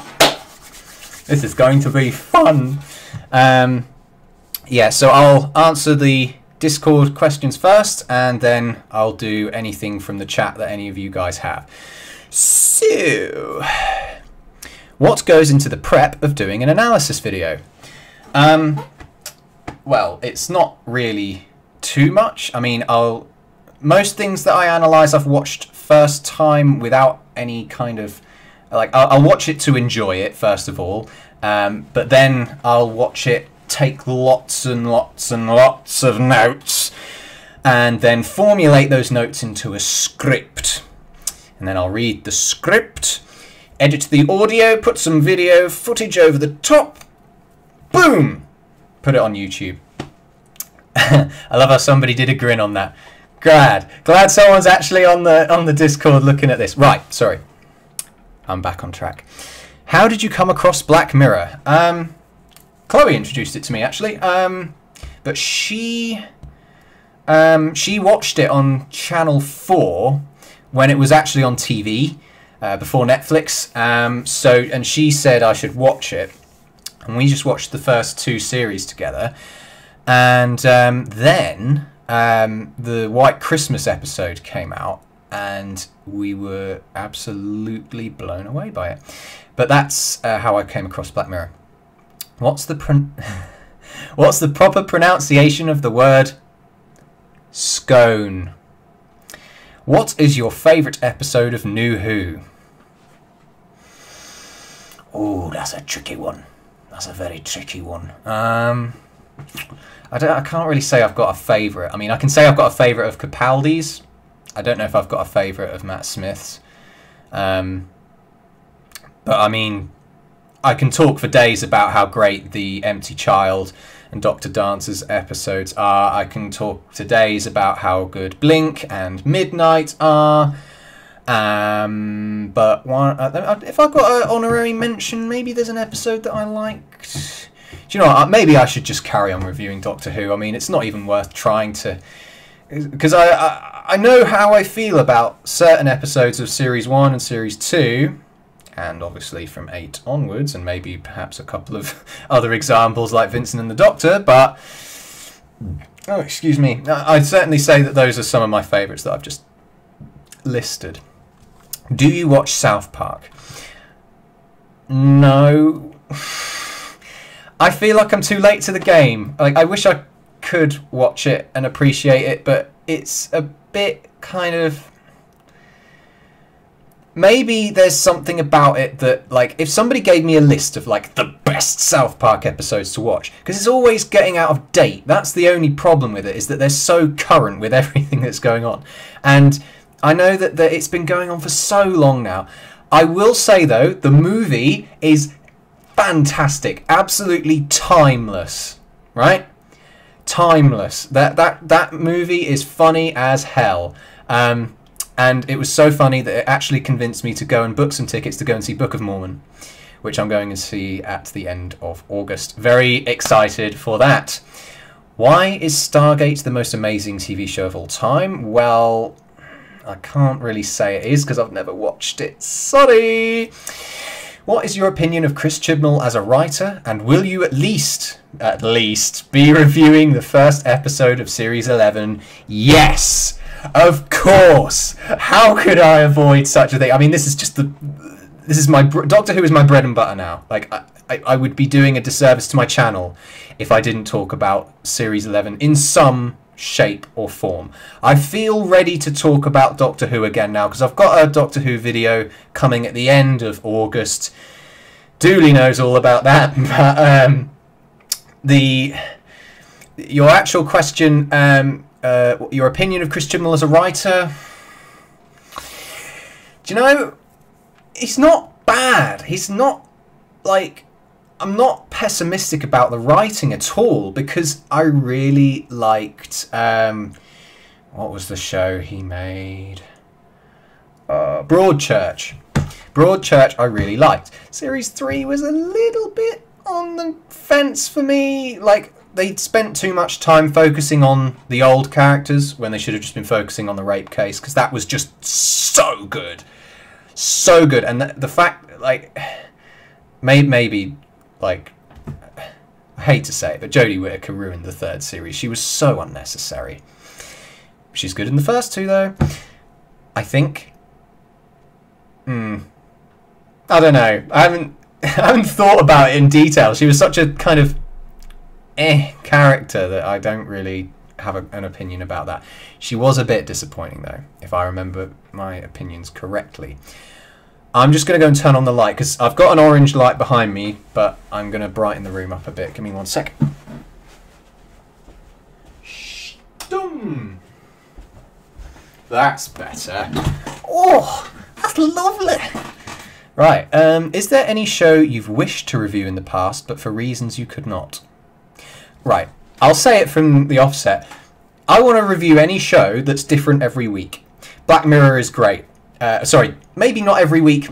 This is going to be fun. Yeah, so I'll answer the Discord questions first, and then I'll do anything from the chat that any of you guys have. So, what goes into the prep of doing an analysis video? Well, it's not really too much. I mean, most things that I analyse I've watched first time without any kind of... Like, I'll watch it to enjoy it, first of all, but then I'll watch it, take lots and lots and lots of notes, and then formulate those notes into a script. And then I'll read the script, edit the audio, put some video footage over the top, boom! Put it on YouTube. I love how somebody did a grin on that. Glad someone's actually on the Discord looking at this. Right, sorry. I'm back on track. How did you come across Black Mirror? Chloe introduced it to me, actually. But she watched it on Channel 4 when it was actually on TV before Netflix. And she said I should watch it. And we just watched the first 2 series together. And then the White Christmas episode came out. And we were absolutely blown away by it. But that's how I came across Black Mirror. What's the proper pronunciation of the word scone? What is your favourite episode of New Who? Oh, that's a tricky one. That's a very tricky one. I can't really say I've got a favourite. I mean, I can say I've got a favourite of Capaldi's. I don't know if I've got a favourite of Matt Smith's. But I mean, I can talk for days about how great the Empty Child and Dr. Dancer's episodes are. I can talk for days about how good Blink and Midnight are. But if I've got an honorary mention, maybe there's an episode that I liked. Do you know what? Maybe I should just carry on reviewing Doctor Who. I mean, it's not even worth trying to... Because I know how I feel about certain episodes of Series 1 and Series 2, and obviously from 8 onwards, and maybe perhaps a couple of other examples like Vincent and the Doctor, but... Oh, excuse me. I'd certainly say that those are some of my favourites that I've just listed. Do you watch South Park? No. I feel like I'm too late to the game. Like, I wish I could watch it and appreciate it, but it's a bit kind of... Maybe there's something about it that, like, if somebody gave me a list of, like, the best South Park episodes to watch, because it's always getting out of date. That's the only problem with it, is that they're so current with everything that's going on. And I know that it's been going on for so long now. I will say, though, the movie is fantastic. Absolutely timeless. Right? Timeless. That movie is funny as hell. And it was so funny that it actually convinced me to go and book some tickets to go and see Book of Mormon, which I'm going to see at the end of August. Very excited for that. Why is Stargate the most amazing TV show of all time? Well, I can't really say it is because I've never watched it. Sorry! What is your opinion of Chris Chibnall as a writer? And will you at least be reviewing the first episode of Series 11? Yes! Of course! How could I avoid such a thing? I mean, this is my... Doctor Who is my bread and butter now. Like, I would be doing a disservice to my channel if I didn't talk about Series 11 in some shape or form. I feel ready to talk about Doctor Who again now because I've got a Doctor Who video coming at the end of August. Dooley knows all about that. But your actual question, your opinion of Chris Chibnall as a writer, do you know, he's not bad. He's not, like, I'm not pessimistic about the writing at all because I really liked, what was the show he made? Broadchurch. Broadchurch I really liked. Series 3 was a little bit on the fence for me. Like, they'd spent too much time focusing on the old characters when they should have just been focusing on the rape case because that was just so good. So good. And the fact, like, maybe... Like, I hate to say it, but Jodie Whittaker ruined the third series. She was so unnecessary. She's good in the first two, though. I think. I don't know. I haven't thought about it in detail. She was such a kind of character that I don't really have an opinion about that. She was a bit disappointing, though, if I remember my opinions correctly. I'm just going to go and turn on the light because I've got an orange light behind me, but I'm going to brighten the room up a bit. Give me 1 second. Stum. That's better. Oh, that's lovely. Right. Is there any show you've wished to review in the past, but for reasons you could not? Right. I'll say it from the offset. I want to review any show that's different every week. Black Mirror is great. Sorry, maybe not every week,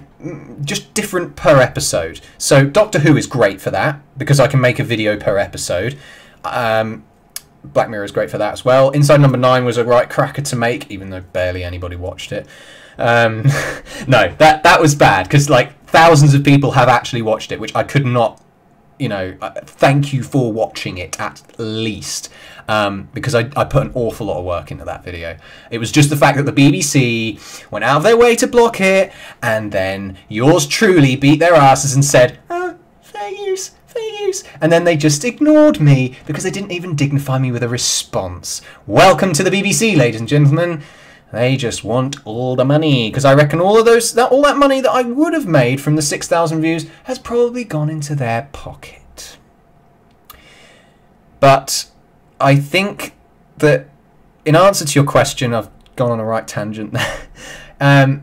just different per episode. So Doctor Who is great for that, because I can make a video per episode. Black Mirror is great for that as well. Inside Number 9 was a right cracker to make, even though barely anybody watched it. No, that was bad, because like thousands of people have actually watched it, which I could not, you know, thank you for watching it at least. Because I put an awful lot of work into that video. It was just the fact that the BBC went out of their way to block it, and then yours truly beat their asses and said, fair use, fair use. And then they just ignored me because they didn't even dignify me with a response. Welcome to the BBC, ladies and gentlemen. They just want all the money, because I reckon all that money that I would have made from the 6,000 views has probably gone into their pocket. But I think that in answer to your question, I've gone on a right tangent there.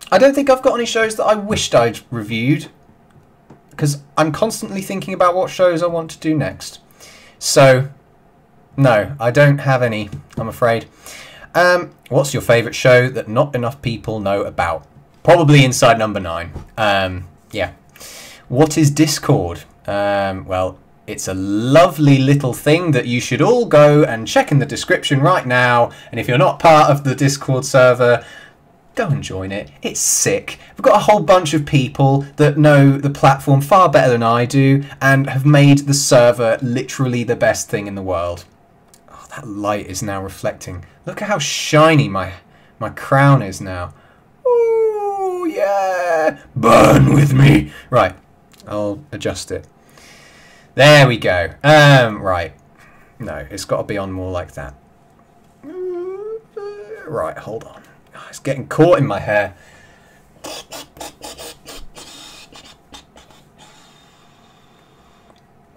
I don't think I've got any shows that I wished I'd reviewed, because I'm constantly thinking about what shows I want to do next. So, no, I don't have any, I'm afraid. What's your favourite show that not enough people know about? Probably Inside Number 9. Yeah. What is Discord? Well, it's a lovely little thing that you should all go and check in the description right now. And if you're not part of the Discord server, go and join it. It's sick. We've got a whole bunch of people that know the platform far better than I do and have made the server literally the best thing in the world. Oh, that light is now reflecting. Look at how shiny my crown is now. Ooh, yeah. Burn with me. Right. I'll adjust it. There we go. Right. No, it's got to be on more like that. Right, hold on. It's getting caught in my hair.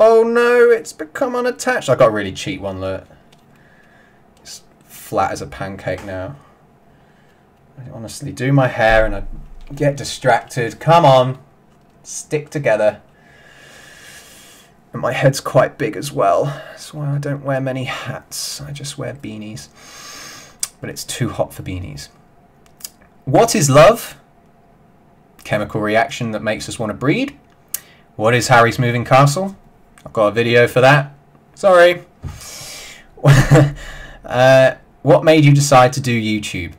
Oh no, it's become unattached. I got a really cheap one, look. It's flat as a pancake now. I honestly do my hair and I get distracted. Come on, stick together. And my head's quite big as well. That's why I don't wear many hats. I just wear beanies. But it's too hot for beanies. What is love? Chemical reaction that makes us want to breed. What is Harry's moving castle? I've got a video for that. Sorry. What made you decide to do YouTube?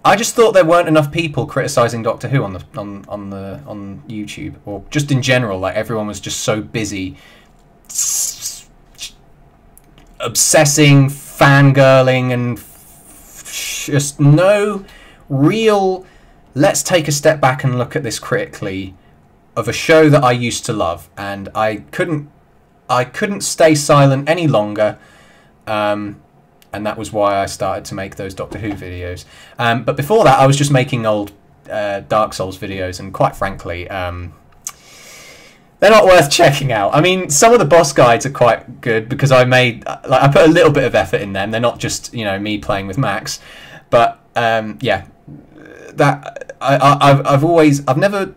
I just thought there weren't enough people criticising Doctor Who on YouTube, or just in general. Like, everyone was just so busy obsessing, fangirling, and just no real let's take a step back and look at this critically of a show that I used to love, and I couldn't stay silent any longer, and that was why I started to make those Doctor Who videos. But before that, I was just making old Dark Souls videos, and quite frankly, they're not worth checking out. I mean, some of the boss guides are quite good because I put a little bit of effort in them. They're not just, you know, me playing with Max. But yeah, that I've never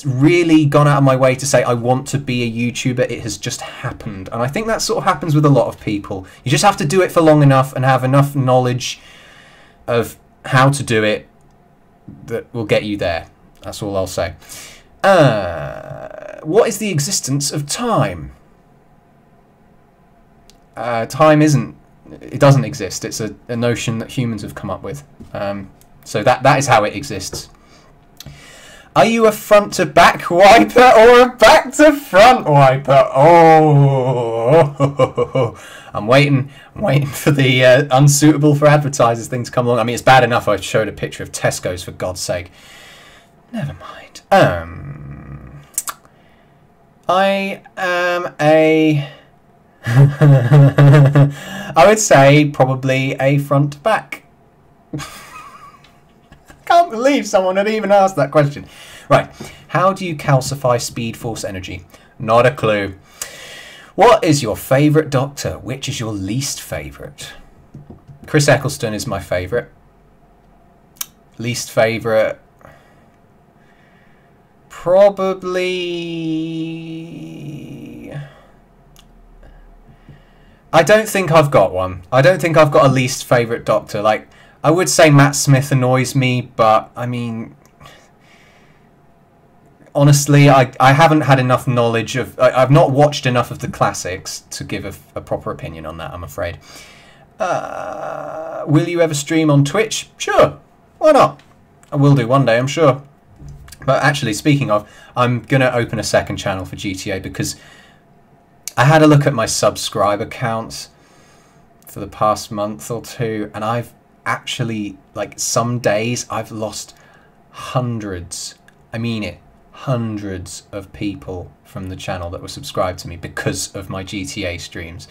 really gone out of my way to say I want to be a YouTuber. It has just happened, and I think that sort of happens with a lot of people. You just have to do it for long enough and have enough knowledge of how to do it that will get you there. That's all I'll say. What is the existence of time? Time it doesn't exist. It's a notion that humans have come up with. So that is how it exists. Are you a front to back wiper or a back to front wiper? Oh, I'm waiting for the unsuitable for advertisers thing to come along. I mean, it's bad enough I showed a picture of Tesco's, for God's sake. Never mind. I am a I would say probably a front to back. Can't believe someone had even asked that question. Right, how do you calcify Speed Force energy? Not a clue. What is your favourite Doctor? Which is your least favourite? Chris Eccleston is my favourite. Least favourite? Probably... I don't think I've got one. I don't think I've got a least favourite Doctor. Like, I would say Matt Smith annoys me, but I mean, honestly, I haven't had enough knowledge of... I've not watched enough of the classics to give a proper opinion on that, I'm afraid. Will you ever stream on Twitch? Sure, why not? I will do one day, I'm sure. But actually, speaking of, I'm going to open a second channel for GTA because I had a look at my subscriber counts for the past month or two, and I've actually, like, some days I've lost hundreds, I mean it, hundreds of people from the channel that were subscribed to me because of my GTA streams.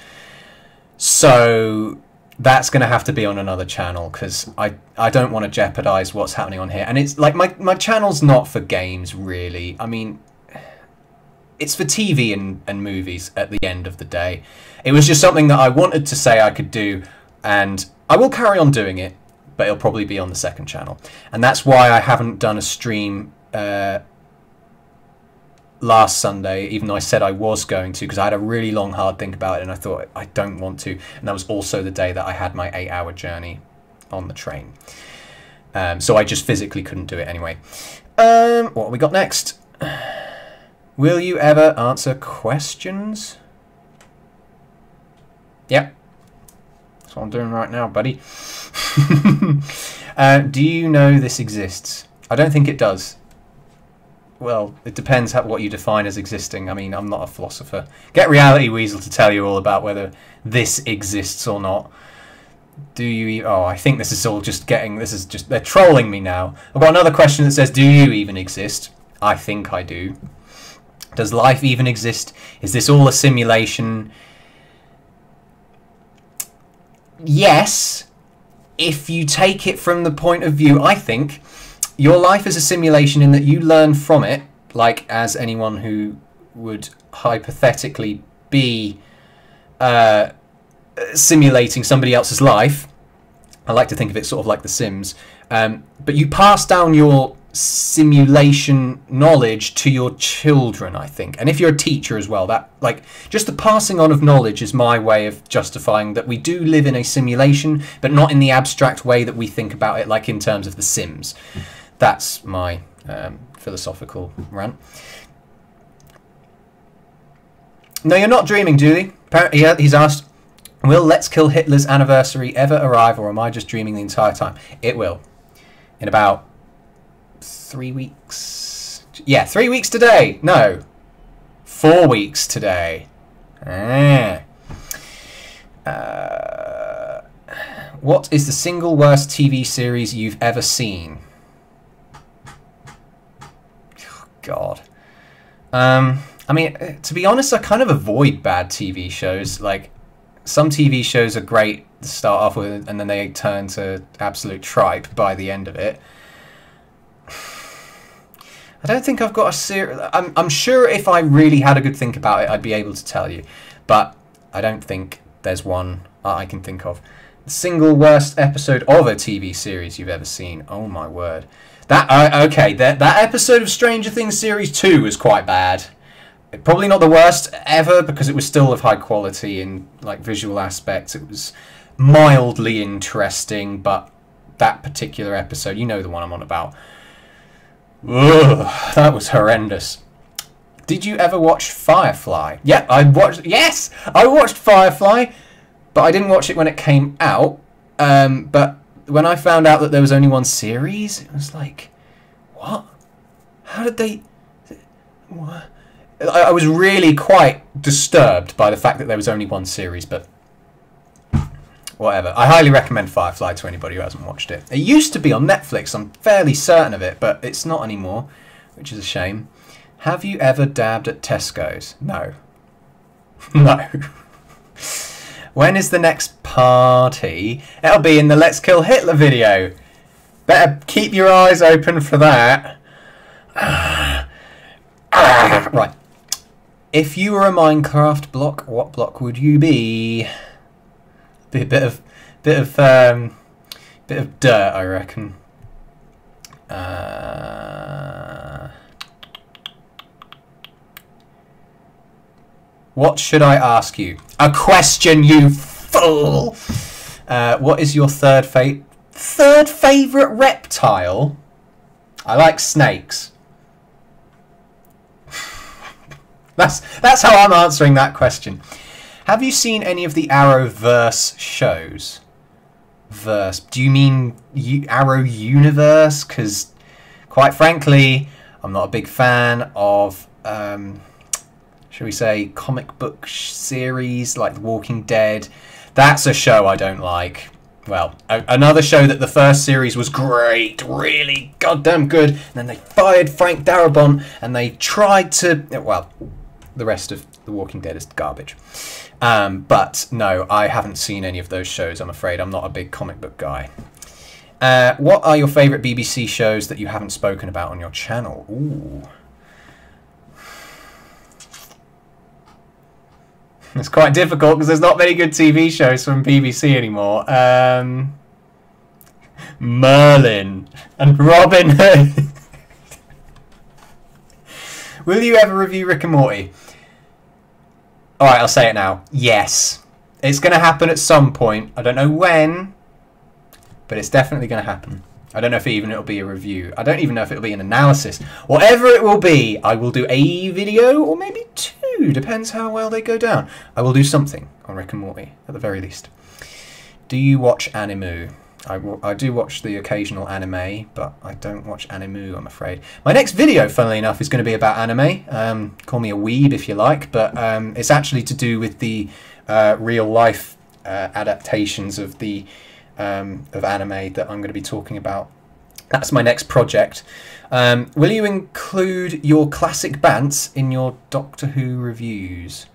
So that's going to have to be on another channel because I don't want to jeopardize what's happening on here. And it's like my channel's not for games, really. I mean, it's for TV and movies at the end of the day. It was just something that I wanted to say I could do, and I will carry on doing it, but it'll probably be on the second channel. And that's why I haven't done a stream last Sunday, even though I said I was going to, because I had a really long, hard think about it, and I thought I don't want to. And that was also the day that I had my 8-hour journey on the train. So I just physically couldn't do it anyway. What have we got next? Will you ever answer questions? Yep. That's what I'm doing right now, buddy. Do you know this exists? I don't think it does. Well, it depends what you define as existing. I mean, I'm not a philosopher. Get Reality Weasel to tell you all about whether this exists or not. Do you... Oh, I think this is all just getting... This is just... They're trolling me now. I've got another question that says, do you even exist? I think I do. Does life even exist? Is this all a simulation? Yes. If you take it from the point of view, I think, your life is a simulation in that you learn from it, like as anyone who would hypothetically be... simulating somebody else's life. I like to think of it sort of like The Sims. But you pass down your simulation knowledge to your children, I think. And if you're a teacher as well, that, like, just the passing on of knowledge is my way of justifying that we do live in a simulation, but not in the abstract way that we think about it, like in terms of The Sims. That's my philosophical rant. No, you're not dreaming, Dooley. Apparently, he's asked, will Let's Kill Hitler's anniversary ever arrive, or am I just dreaming the entire time? It will. In about 3 weeks. Yeah, 3 weeks today. No. 4 weeks today. What is the single worst TV series you've ever seen? Oh, God. I mean, to be honest, I kind of avoid bad TV shows. Like, some TV shows are great to start off with, and then they turn to absolute tripe by the end of it. I don't think I've got a serious... I'm sure if I really had a good think about it, I'd be able to tell you. But I don't think there's one I can think of. The single worst episode of a TV series you've ever seen. Oh, my word. Okay, that episode of Stranger Things Series 2 was quite bad. Probably not the worst ever, because it was still of high quality in like visual aspects. It was mildly interesting, but that particular episode, you know the one I'm on about. Ugh, that was horrendous. Did you ever watch Firefly? Yeah, I watched. Yes, I watched Firefly, but I didn't watch it when it came out. But when I found out that there was only one series, it was like, what? How did they? What? I was really quite disturbed by the fact that there was only one series, but whatever. I highly recommend Firefly to anybody who hasn't watched it. It used to be on Netflix, I'm fairly certain of it, but it's not anymore, which is a shame. Have you ever dabbed at Tesco's? No. No. When is the next party? It'll be in the Let's Kill Hitler video. Better keep your eyes open for that. Right. If you were a Minecraft block, what block would you be? Be a bit of dirt, I reckon. What should I ask you? A question, you fool! What is your third favourite reptile? I like snakes. That's how I'm answering that question. Have you seen any of the Arrowverse shows? Verse. Do you mean Arrow Universe? Because, quite frankly, I'm not a big fan of, shall we say, comic book series like The Walking Dead. That's a show I don't like. Well, another show that the first series was great, really goddamn good, and then they fired Frank Darabont, and they tried to... Well, the rest of The Walking Dead is garbage. But no, I haven't seen any of those shows, I'm afraid. I'm not a big comic book guy. What are your favourite BBC shows that you haven't spoken about on your channel? Ooh. It's quite difficult because there's not many good TV shows from BBC anymore. Merlin and Robin Hood. Will you ever review Rick and Morty? Alright, I'll say it now. Yes. It's going to happen at some point. I don't know when, but it's definitely going to happen. I don't know if it'll be a review. I don't even know if it'll be an analysis. Whatever it will be, I will do a video or maybe two. Depends how well they go down. I will do something on Rick and Morty, at the very least. Do you watch anime? I do watch the occasional anime, but I don't watch anime, I'm afraid. My next video, funnily enough, is going to be about anime. Call me a weeb if you like, but it's actually to do with the real-life adaptations of the of anime that I'm going to be talking about. That's my next project. Will you include your classic bants in your Doctor Who reviews?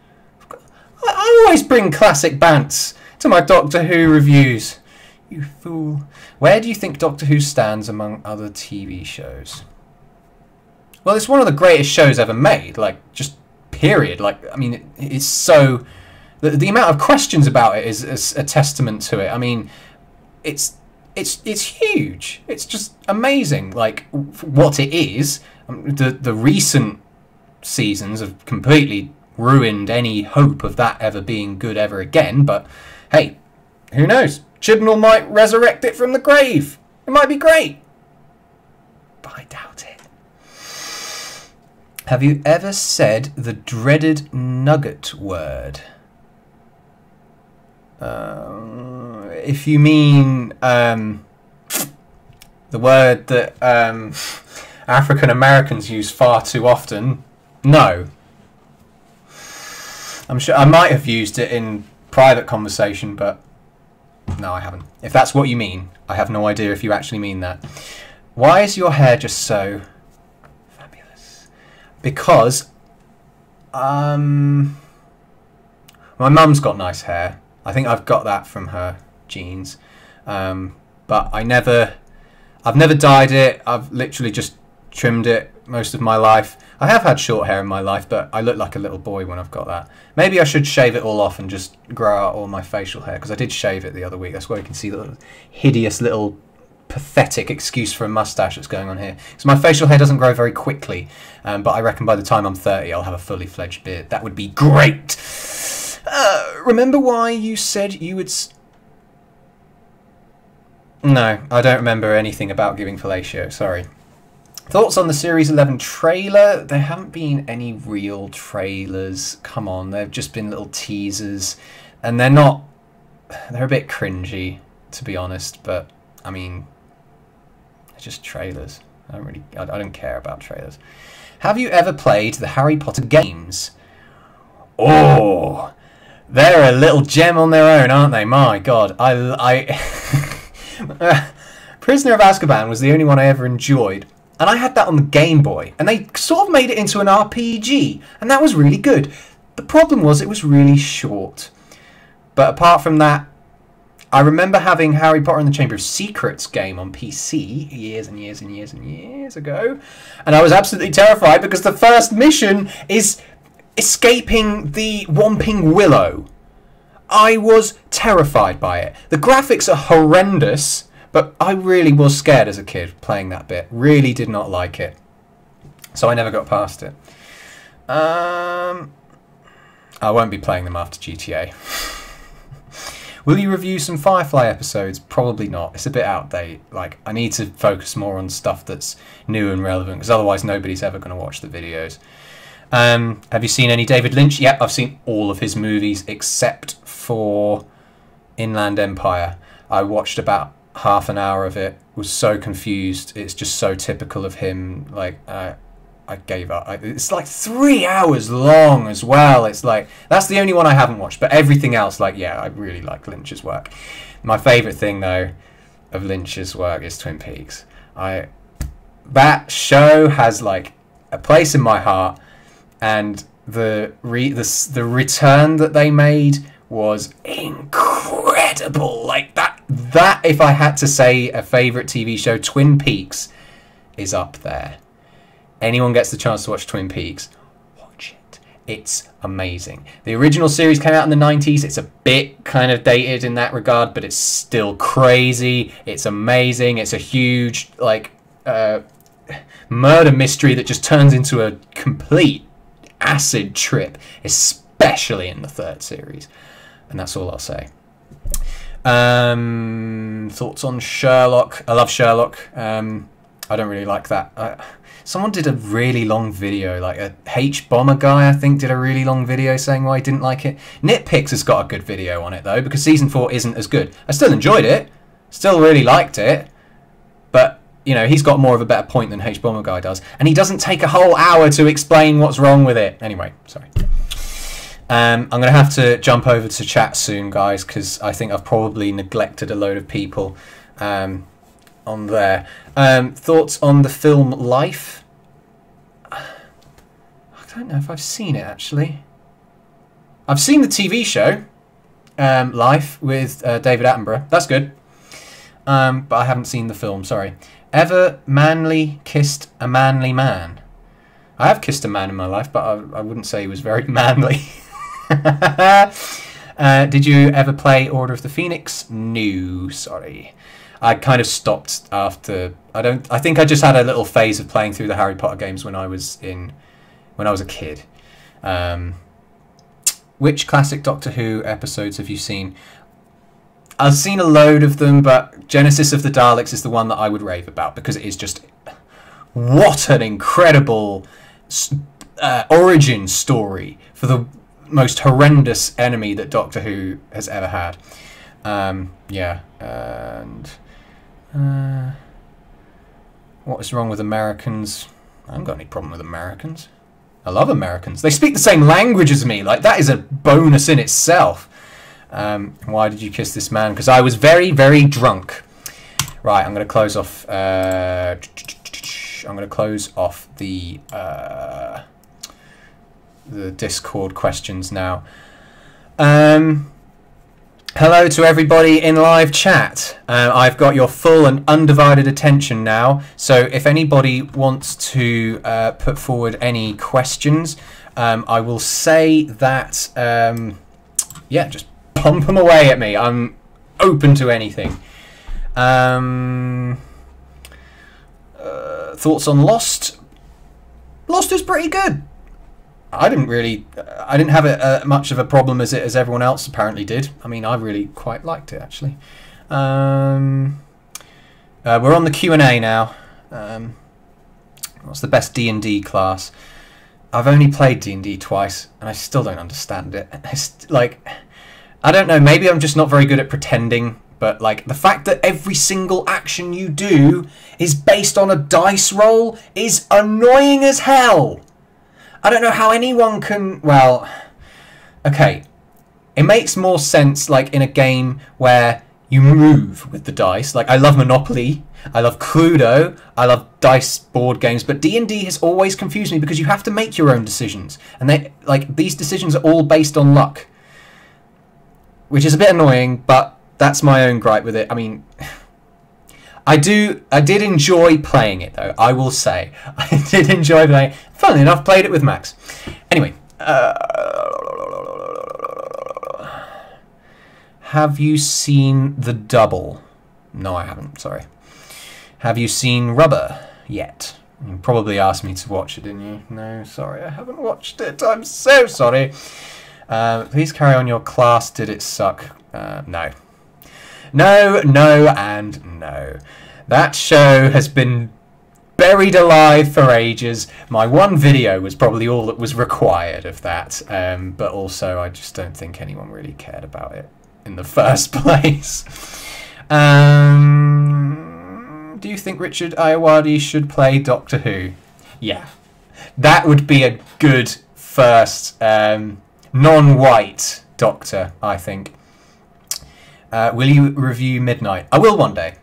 I always bring classic bants to my Doctor Who reviews. You fool. Where do you think Doctor Who stands among other TV shows? Well, it's one of the greatest shows ever made. Like, just period. Like, I mean, it's so... The amount of questions about it is a testament to it. I mean, it's huge. It's just amazing. Like, what it is. The recent seasons have completely ruined any hope of that ever being good ever again. But, hey, who knows? Chibnall might resurrect it from the grave. It might be great. But I doubt it. Have you ever said the dreaded nugget word? If you mean the word that African Americans use far too often, no. I'm sure I might have used it in private conversation, but no, I haven't. If that's what you mean, I have no idea if you actually mean that. Why is your hair just so fabulous? Because my mum's got nice hair. I think I've got that from her genes. But I've never dyed it. I've literally just trimmed it most of my life. I have had short hair in my life, but I look like a little boy when I've got that. Maybe I should shave it all off and just grow out all my facial hair, because I did shave it the other week. That's where you can see the hideous little pathetic excuse for a mustache that's going on here. So my facial hair doesn't grow very quickly, but I reckon by the time I'm 30 I'll have a fully fledged beard. That would be great. Remember why you said you would... No, I don't remember anything about giving fellatio, sorry. Thoughts on the Series 11 trailer? There haven't been any real trailers. Come on, they've just been little teasers. And they're not... They're a bit cringy, to be honest, but, I mean... They're just trailers. I don't care about trailers. Have you ever played the Harry Potter games? Oh! They're a little gem on their own, aren't they? My God, Prisoner of Azkaban was the only one I ever enjoyed, and I had that on the Game Boy, and they sort of made it into an RPG, and that was really good. The problem was it was really short. But apart from that, I remember having Harry Potter and the Chamber of Secrets game on PC years and years and years and years ago, and I was absolutely terrified because the first mission is escaping the Whomping Willow. I was terrified by it. The graphics are horrendous, but I really was scared as a kid playing that bit. Really did not like it. So I never got past it. I won't be playing them after GTA. Will you review some Firefly episodes? Probably not. It's a bit outdated. Like, I need to focus more on stuff that's new and relevant, because otherwise nobody's ever going to watch the videos. Have you seen any David Lynch? Yep, I've seen all of his movies except for Inland Empire. I watched about half an hour of it, was so confused. It's just so typical of him. Like, I gave up. It's like 3 hours long as well. It's like, that's the only one I haven't watched, but everything else, like, yeah, I really like Lynch's work. My favourite thing, though, of Lynch's work is Twin Peaks. That show has, like, a place in my heart. And the return that they made was incredible. Like that if I had to say a favourite TV show, Twin Peaks is up there. Anyone gets the chance to watch Twin Peaks, watch it. It's amazing. The original series came out in the 90s. It's a bit kind of dated in that regard, but it's still crazy. It's amazing. It's a huge, like, murder mystery that just turns into a complete acid trip, especially in the third series. And that's all I'll say. Thoughts on Sherlock? I love Sherlock. I don't really like that. Someone did a really long video, like a H-Bomber guy, I think, did a really long video saying why he didn't like it. Nitpicks has got a good video on it, though, because Season 4 isn't as good. I still enjoyed it. Still really liked it. But, you know, he's got more of a better point than H-Bomber guy does. And he doesn't take a whole hour to explain what's wrong with it. Anyway, sorry. I'm going to have to jump over to chat soon, guys, because I think I've probably neglected a load of people on there. Thoughts on the film Life? I don't know if I've seen it, actually. I've seen the TV show, Life, with David Attenborough. That's good. But I haven't seen the film, sorry. Ever manly kissed a manly man? I have kissed a man in my life, but I wouldn't say he was very manly. Did you ever play Order of the Phoenix? No, sorry. I kind of stopped after. I think I just had a little phase of playing through the Harry Potter games when I was a kid. Which classic Doctor Who episodes have you seen? I've seen a load of them, but Genesis of the Daleks is the one that I would rave about because it is just what an incredible origin story for the most horrendous enemy that Doctor Who has ever had. Yeah, and what is wrong with Americans? I haven't got any problem with Americans. I love Americans. They speak the same language as me. Like, that is a bonus in itself. Why did you kiss this man? Because I was very, very drunk. Right, I'm going to close off. I'm going to close off the Discord questions now. Hello to everybody in live chat. I've got your full and undivided attention now. So if anybody wants to put forward any questions, I will say that, yeah, just pump them away at me. I'm open to anything. Thoughts on Lost? Lost was pretty good. I didn't have much of a problem as everyone else apparently did. I mean, I really quite liked it, actually. We're on the QnA now. What's the best D&D class? I've only played D&D twice, and I still don't understand it. It's like, I don't know, maybe I'm just not very good at pretending, but like the fact that every single action you do is based on a dice roll is annoying as hell. I don't know how anyone can, well, okay, it makes more sense like in a game where you move with the dice. Like, I love Monopoly, I love Cluedo, I love dice board games, but D&D has always confused me because you have to make your own decisions. And they, like, these decisions are all based on luck, which is a bit annoying, but that's my own gripe with it. I mean, I did enjoy playing it, though, I will say. I did enjoy playing it. Funnily enough, played it with Max. Anyway. Have you seen The Double? No, I haven't, sorry. Have you seen Rubber yet? You probably asked me to watch it, didn't you? No, sorry, I haven't watched it. I'm so sorry. Please carry on your class. Did it suck? No. No, no, and no. That show has been buried alive for ages. My one video was probably all that was required of that, but also I just don't think anyone really cared about it in the first place. Do you think Richard Ayoade should play Doctor Who? Yeah. That would be a good first non-white Doctor, I think. Will you review Midnight? I will one day.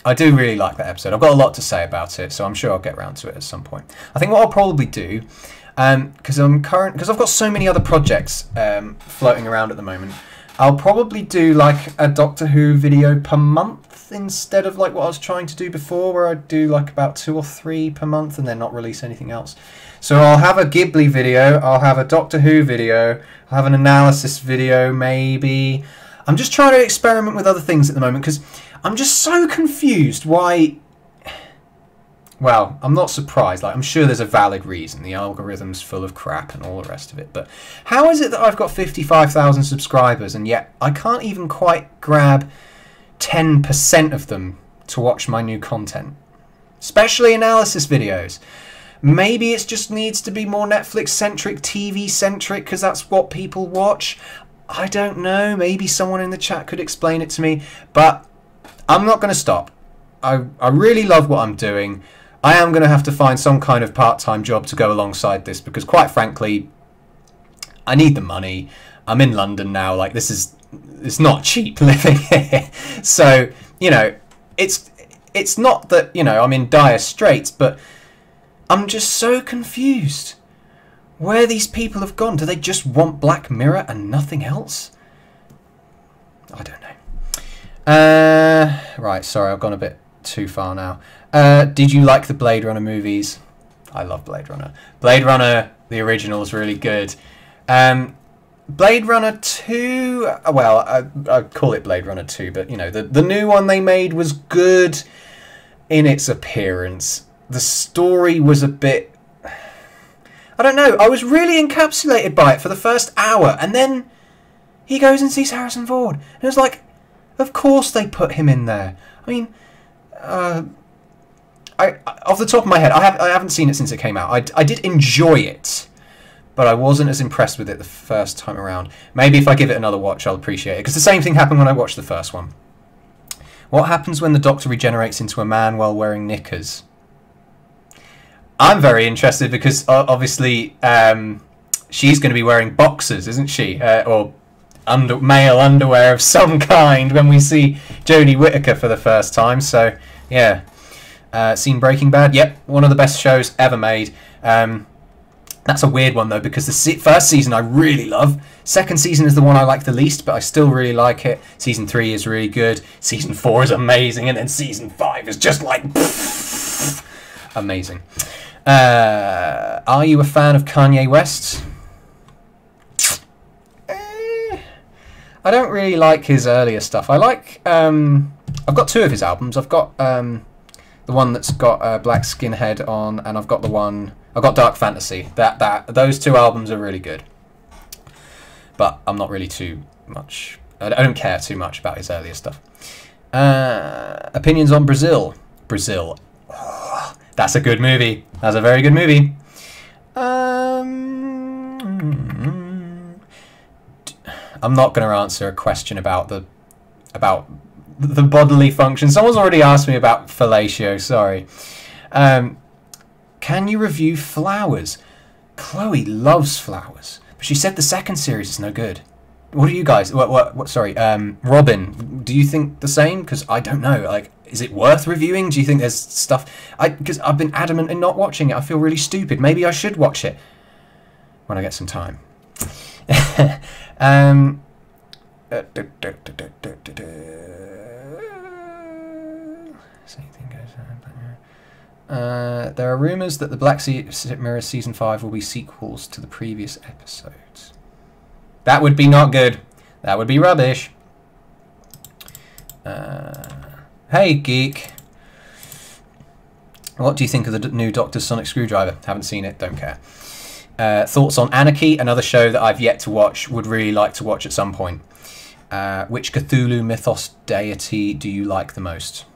I do really like that episode. I've got a lot to say about it, so I'm sure I'll get around to it at some point. I think what I'll probably do, because I've got so many other projects floating around at the moment, I'll probably do like a Doctor Who video per month instead of like what I was trying to do before, where I'd do like about 2 or 3 per month and then not release anything else. So I'll have a Ghibli video, I'll have a Doctor Who video, I'll have an analysis video maybe. I'm just trying to experiment with other things at the moment because I'm just so confused why... Well, I'm not surprised. Like, I'm sure there's a valid reason. The algorithm's full of crap and all the rest of it. But how is it that I've got 55,000 subscribers and yet I can't even quite grab 10% of them to watch my new content? Especially analysis videos. Maybe it just needs to be more Netflix-centric, TV-centric, because that's what people watch. I don't know. Maybe someone in the chat could explain it to me. But I'm not going to stop. I really love what I'm doing. I am going to have to find some kind of part-time job to go alongside this because, quite frankly, I need the money. I'm in London now. Like, it's not cheap living here. So, you know, it's not that, you know, I'm in dire straits, but I'm just so confused where these people have gone. Do they just want Black Mirror and nothing else? I don't know. Right, sorry, I've gone a bit too far now. Did you like the Blade Runner movies? I love Blade Runner. Blade Runner, the original, is really good. Blade Runner 2, well, I call it Blade Runner 2, but, you know, the new one they made was good in its appearance. The story was a bit... I don't know, I was really encapsulated by it for the first hour, and then he goes and sees Harrison Ford. And it was like, of course they put him in there. I mean... off the top of my head, I haven't seen it since it came out. I did enjoy it, but I wasn't as impressed with it the first time around. Maybe if I give it another watch, I'll appreciate it. Because the same thing happened when I watched the first one. What happens when the Doctor regenerates into a man while wearing knickers? I'm very interested because obviously she's going to be wearing boxers, isn't she? Or male underwear of some kind when we see Jodie Whittaker for the first time. So, yeah. Seen Breaking Bad? Yep, one of the best shows ever made. That's a weird one, though, because the first season I really love. Second season is the one I like the least, but I still really like it. Season 3 is really good. Season 4 is amazing. And then Season 5 is just like... amazing. Are you a fan of Kanye West? I don't really like his earlier stuff. I like... I've got 2 of his albums. I've got... the one that's got Black Skinhead on, and I've got the one... I've got Dark Fantasy. Those 2 albums are really good. But I'm not really too much... I don't care too much about his earlier stuff. Opinions on Brazil. Brazil. Oh, that's a good movie. That's a very good movie. I'm not going to answer a question about the bodily function. Someone's already asked me about fellatio, sorry. Can you review Flowers? Chloe loves Flowers, but she said the second series is no good. What do you guys... What sorry, Robin, do you think the same? Because I don't know, like, is it worth reviewing? Do you think there's stuff... Because I've been adamant in not watching it. I feel really stupid. Maybe I should watch it when I get some time. There are rumours that the Black Mirror Season 5 will be sequels to the previous episodes. That would be not good. That would be rubbish. Hey, Geek. What do you think of the new Doctor's Sonic Screwdriver? Haven't seen it, don't care. Thoughts on Anarchy, another show that I've yet to watch, would really like to watch at some point. Which Cthulhu mythos deity do you like the most?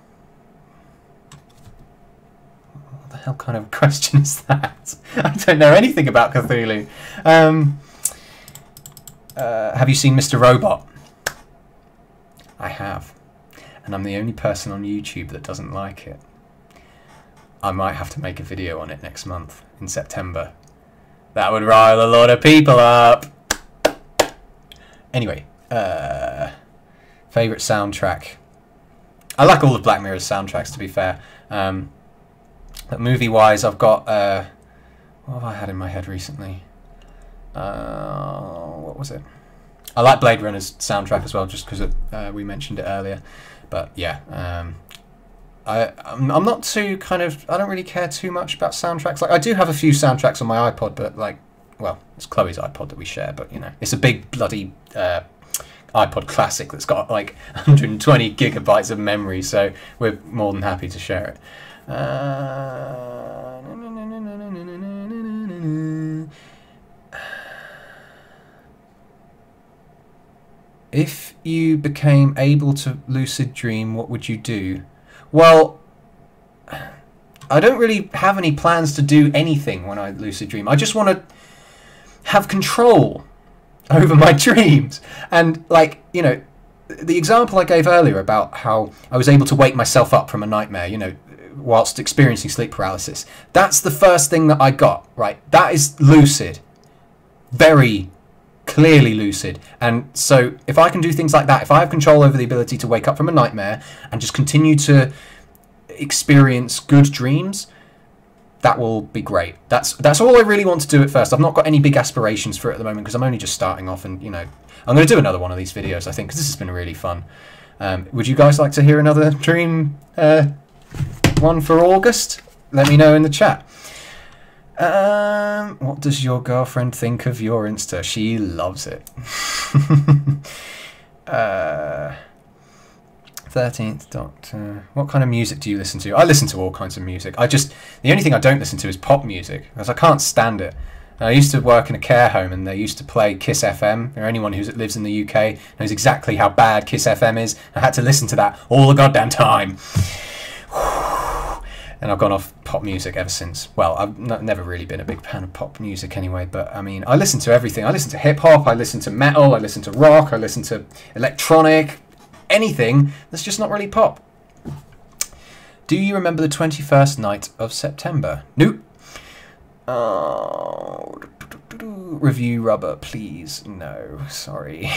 What the hell kind of question is that? I don't know anything about Cthulhu. Have you seen Mr. Robot? I have. And I'm the only person on YouTube that doesn't like it. I might have to make a video on it next month, in September. That would rile a lot of people up. Anyway, favourite soundtrack. I like all of Black Mirror's soundtracks, to be fair. But movie-wise, I've got... what have I had in my head recently? What was it? I like Blade Runner's soundtrack as well, just because we mentioned it earlier. But yeah, I'm not too I don't really care too much about soundtracks. Like I do have a few soundtracks on my iPod, but like, well, it's Chloe's iPod that we share, but you know, it's a big bloody iPod Classic that's got like 120 gigabytes of memory, so we're more than happy to share it. If you became able to lucid dream, what would you do? Well, I don't really have any plans to do anything when I lucid dream. I just want to have control over my dreams. And like, you know, the example I gave earlier about how I was able to wake myself up from a nightmare, you know, whilst experiencing sleep paralysis. That's the first thing that I got, right? That is lucid. Very clearly lucid. And so if I can do things like that, if I have control over the ability to wake up from a nightmare and just continue to experience good dreams, that will be great. That's all I really want to do at first. I've not got any big aspirations for it at the moment because I'm only just starting off, and you know, I'm going to do another one of these videos, I think, because this has been really fun. Would you guys like to hear another dream one for August? Let me know in the chat. What does your girlfriend think of your Insta? She loves it. 13th Doctor. What kind of music do you listen to? I listen to all kinds of music. The only thing I don't listen to is pop music, because I can't stand it. And I used to work in a care home, and they used to play Kiss FM. Or anyone who lives in the UK knows exactly how bad Kiss FM is. I had to listen to that all the goddamn time. And I've gone off pop music ever since. Well, I've never really been a big fan of pop music anyway, but I mean, I listen to everything. I listen to hip-hop, I listen to metal, I listen to rock, I listen to electronic, anything that's just not really pop. Do you remember the 21st night of September? Nope. Oh, review rubber, please. No, sorry.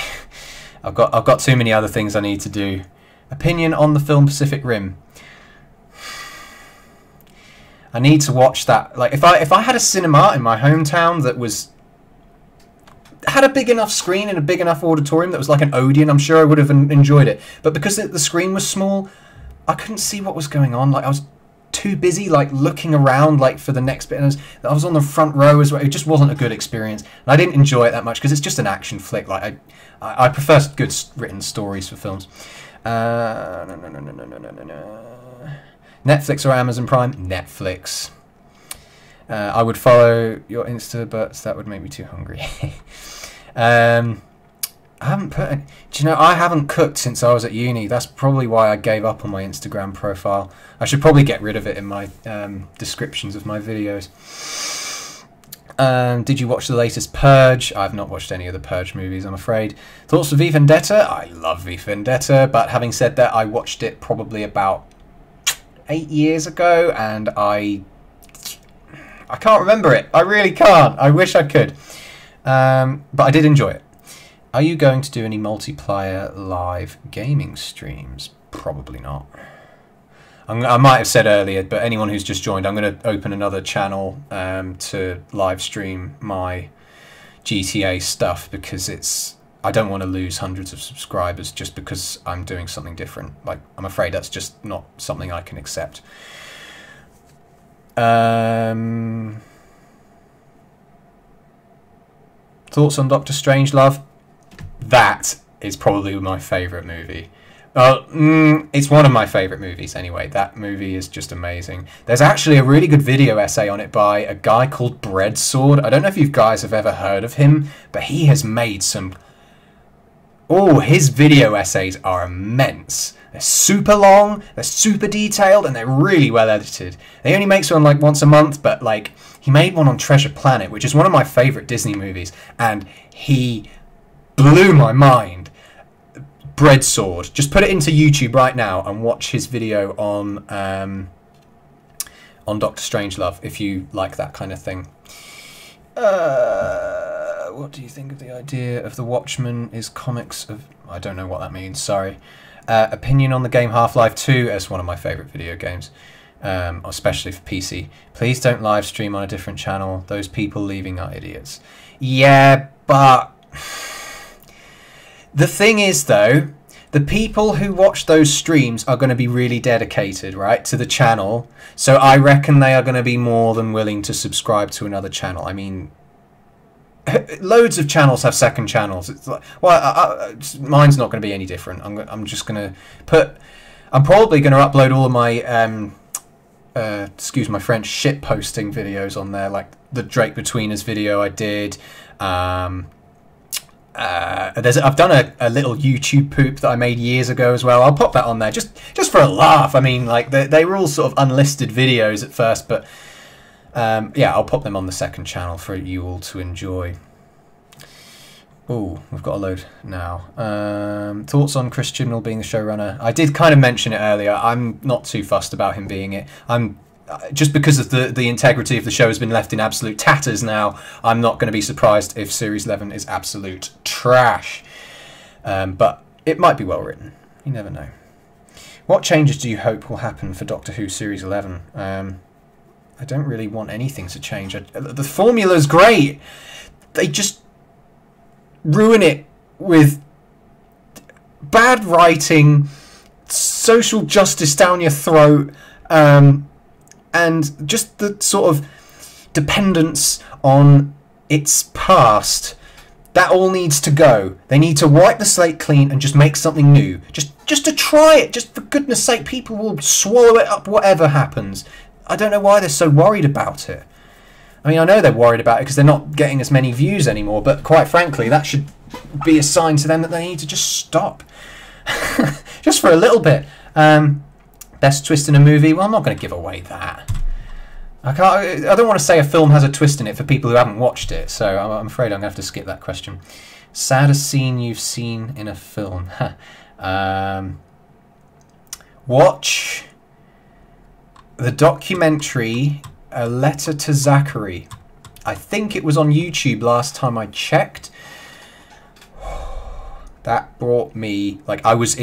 I've got too many other things I need to do. Opinion on the film Pacific Rim. I need to watch that. Like, if I had a cinema in my hometown that had a big enough screen and a big enough auditorium that was like an Odeon, I'm sure I would have enjoyed it. But because the screen was small, I couldn't see what was going on. Like, I was too busy like looking around like for the next bit. And I was on the front row as well. It just wasn't a good experience, and I didn't enjoy it that much because it's just an action flick. Like I prefer good written stories for films. No. Netflix or Amazon Prime? Netflix. I would follow your Insta, but that would make me too hungry. I haven't do you know, I haven't cooked since I was at uni. That's probably why I gave up on my Instagram profile. I should probably get rid of it in my descriptions of my videos. Did you watch the latest Purge? I've not watched any of the Purge movies, I'm afraid. Thoughts of V Vendetta? I love V Vendetta, but having said that, I watched it probably about 8 years ago, and I can't remember it. I really can't. I wish I could. But I did enjoy it. Are you going to do any multiplayer live gaming streams? Probably not. I might have said earlier, but anyone who's just joined, I'm going to open another channel to live stream my GTA stuff, because I don't want to lose hundreds of subscribers just because I'm doing something different. Like, I'm afraid that's just not something I can accept. Thoughts on Doctor Strangelove? That is probably my favourite movie. It's one of my favourite movies anyway. That movie is just amazing. There's actually a really good video essay on it by a guy called Breadsword. I don't know if you guys have ever heard of him, but he has made some... Oh, his video essays are immense. They're super long, they're super detailed, and they're really well edited. He only makes one like once a month, but like he made one on Treasure Planet, which is one of my favourite Disney movies, and he blew my mind. Breadsword. Just put it into YouTube right now and watch his video on Doctor Strangelove if you like that kind of thing. What do you think of the idea of the Watchmen is comics of... I don't know what that means, sorry. Opinion on the game Half-Life 2 as one of my favourite video games, especially for PC. Please don't live stream on a different channel. Those people leaving are idiots. Yeah, but... The thing is, though, the people who watch those streams are going to be really dedicated, right, to the channel. So I reckon they are going to be more than willing to subscribe to another channel. I mean, loads of channels have second channels. It's like, well, mine's not going to be any different. I'm just going to put... I'm probably going to upload all of my... excuse my French, shit posting videos on there, like the Drake Between Us video I did. I've done a little YouTube poop that I made years ago as well. I'll pop that on there just for a laugh. I mean, like they were all sort of unlisted videos at first, but yeah, I'll pop them on the second channel for you all to enjoy. Oh, we've got a load now. Thoughts on Chris Chibnall being the showrunner? I did kind of mention it earlier. I'm not too fussed about him being it. I'm just because of the integrity of the show has been left in absolute tatters now. I'm not going to be surprised if Series 11 is absolute trash. But it might be well written. You never know. What changes do you hope will happen for Doctor Who Series 11? I don't really want anything to change. The formula's great. They just ruin it with bad writing, social justice down your throat, and just the sort of dependence on its past. That all needs to go. They need to wipe the slate clean and just make something new. Just to try it. Just for goodness sake, people will swallow it up whatever happens. I don't know why they're so worried about it. I mean, I know they're worried about it because they're not getting as many views anymore, but quite frankly, that should be a sign to them that they need to just stop. Just for a little bit. Best twist in a movie? Well, I'm not going to give away that. I don't want to say a film has a twist in it for people who haven't watched it, so I'm afraid I'm going to have to skip that question. Saddest scene you've seen in a film? Watch the documentary A Letter to Zachary. I think it was on YouTube last time I checked. That brought me, like, I was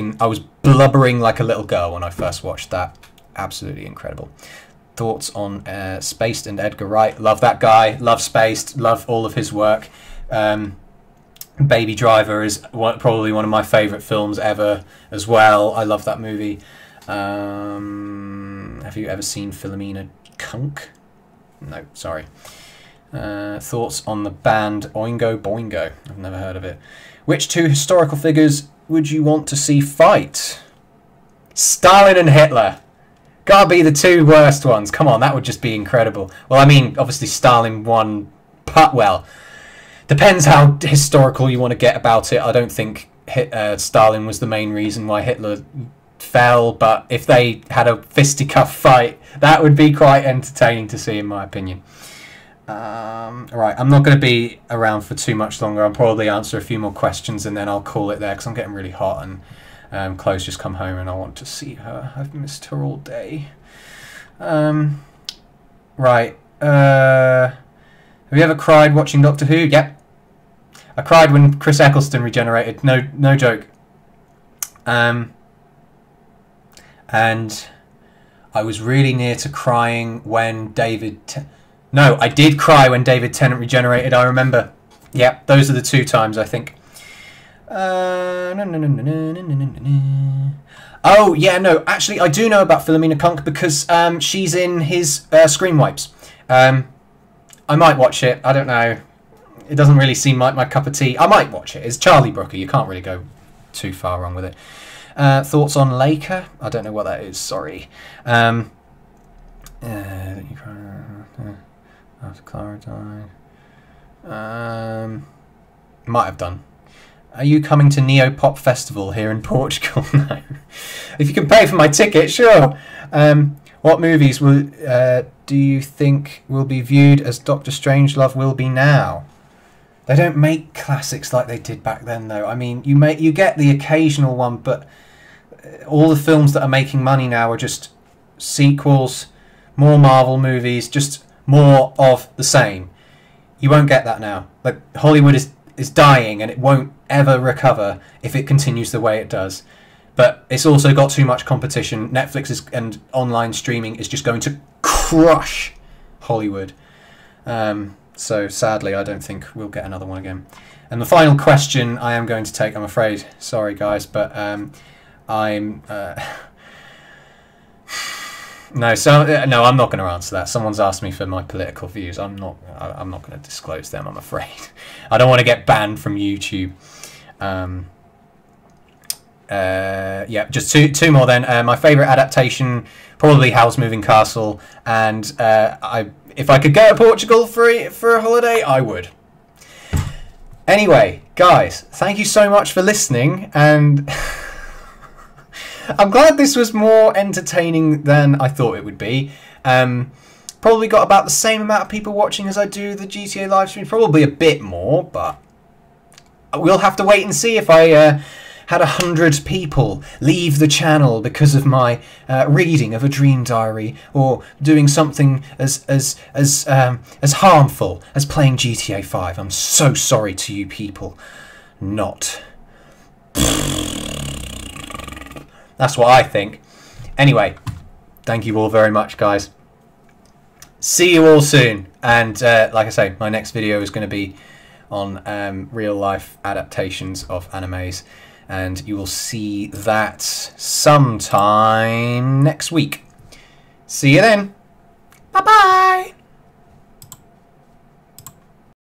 blubbering like a little girl when I first watched that. Absolutely incredible. Thoughts on Spaced and Edgar Wright? Love that guy. Love Spaced. Love all of his work. Baby Driver is probably one of my favourite films ever as well. I love that movie. Have you ever seen Philomena Kunk? No, sorry. Thoughts on the band Oingo Boingo? I've never heard of it. Which two historical figures would you want to see fight? Stalin and Hitler. Gotta be the two worst ones. Come on, that would just be incredible. Well, I mean, obviously Stalin won, well, depends how historical you want to get about it. I don't think Stalin was the main reason why Hitler fell, but if they had a fisticuff fight, that would be quite entertaining to see, in my opinion. Right, I'm not going to be around for too much longer. I'll probably answer a few more questions and then I'll call it there because I'm getting really hot and Chloe's just come home and I want to see her. I've missed her all day. Right. Have you ever cried watching Doctor Who? Yep. I cried when Chris Eccleston regenerated. No joke. And I was really near to crying when No, I did cry when David Tennant regenerated, I remember. Yep, those are the two times, I think. Oh, yeah, no, actually, I do know about Philomena Kunk because she's in his Screen Wipes. I might watch it, I don't know. It doesn't really seem like my cup of tea. I might watch it. It's Charlie Brooker, you can't really go too far wrong with it. Thoughts on Laker? I don't know what that is, sorry. After Clara died. Might have done. Are you coming to Neopop Festival here in Portugal? No. If you can pay for my ticket, sure. What movies do you think will be viewed as Doctor Strangelove will be now? They don't make classics like they did back then, though. I mean, you get the occasional one, but all the films that are making money now are just sequels, more Marvel movies, just more of the same. You won't get that now. Like, Hollywood is dying and it won't ever recover if it continues the way it does. But it's also got too much competition. Netflix and online streaming is just going to crush Hollywood. So sadly, I don't think we'll get another one again. And the final question I am going to take, I'm afraid, sorry guys, but I'm... No, I'm not going to answer that. Someone's asked me for my political views. I'm not going to disclose them, I'm afraid. I don't want to get banned from YouTube. Yeah, just two more then. My favourite adaptation, probably Howl's Moving Castle, and if I could go to Portugal for a holiday, I would. Anyway, guys, thank you so much for listening, and I'm glad this was more entertaining than I thought it would be. Probably got about the same amount of people watching as I do the GTA live stream, probably a bit more, but we'll have to wait and see if I had 100 people leave the channel because of my reading of a dream diary, or doing something as harmful as playing GTA 5. I'm so sorry to you people. Not. That's what I think. Anyway, thank you all very much, guys. See you all soon. And like I say, my next video is going to be on real life adaptations of animes. And you will see that sometime next week. See you then. Bye-bye.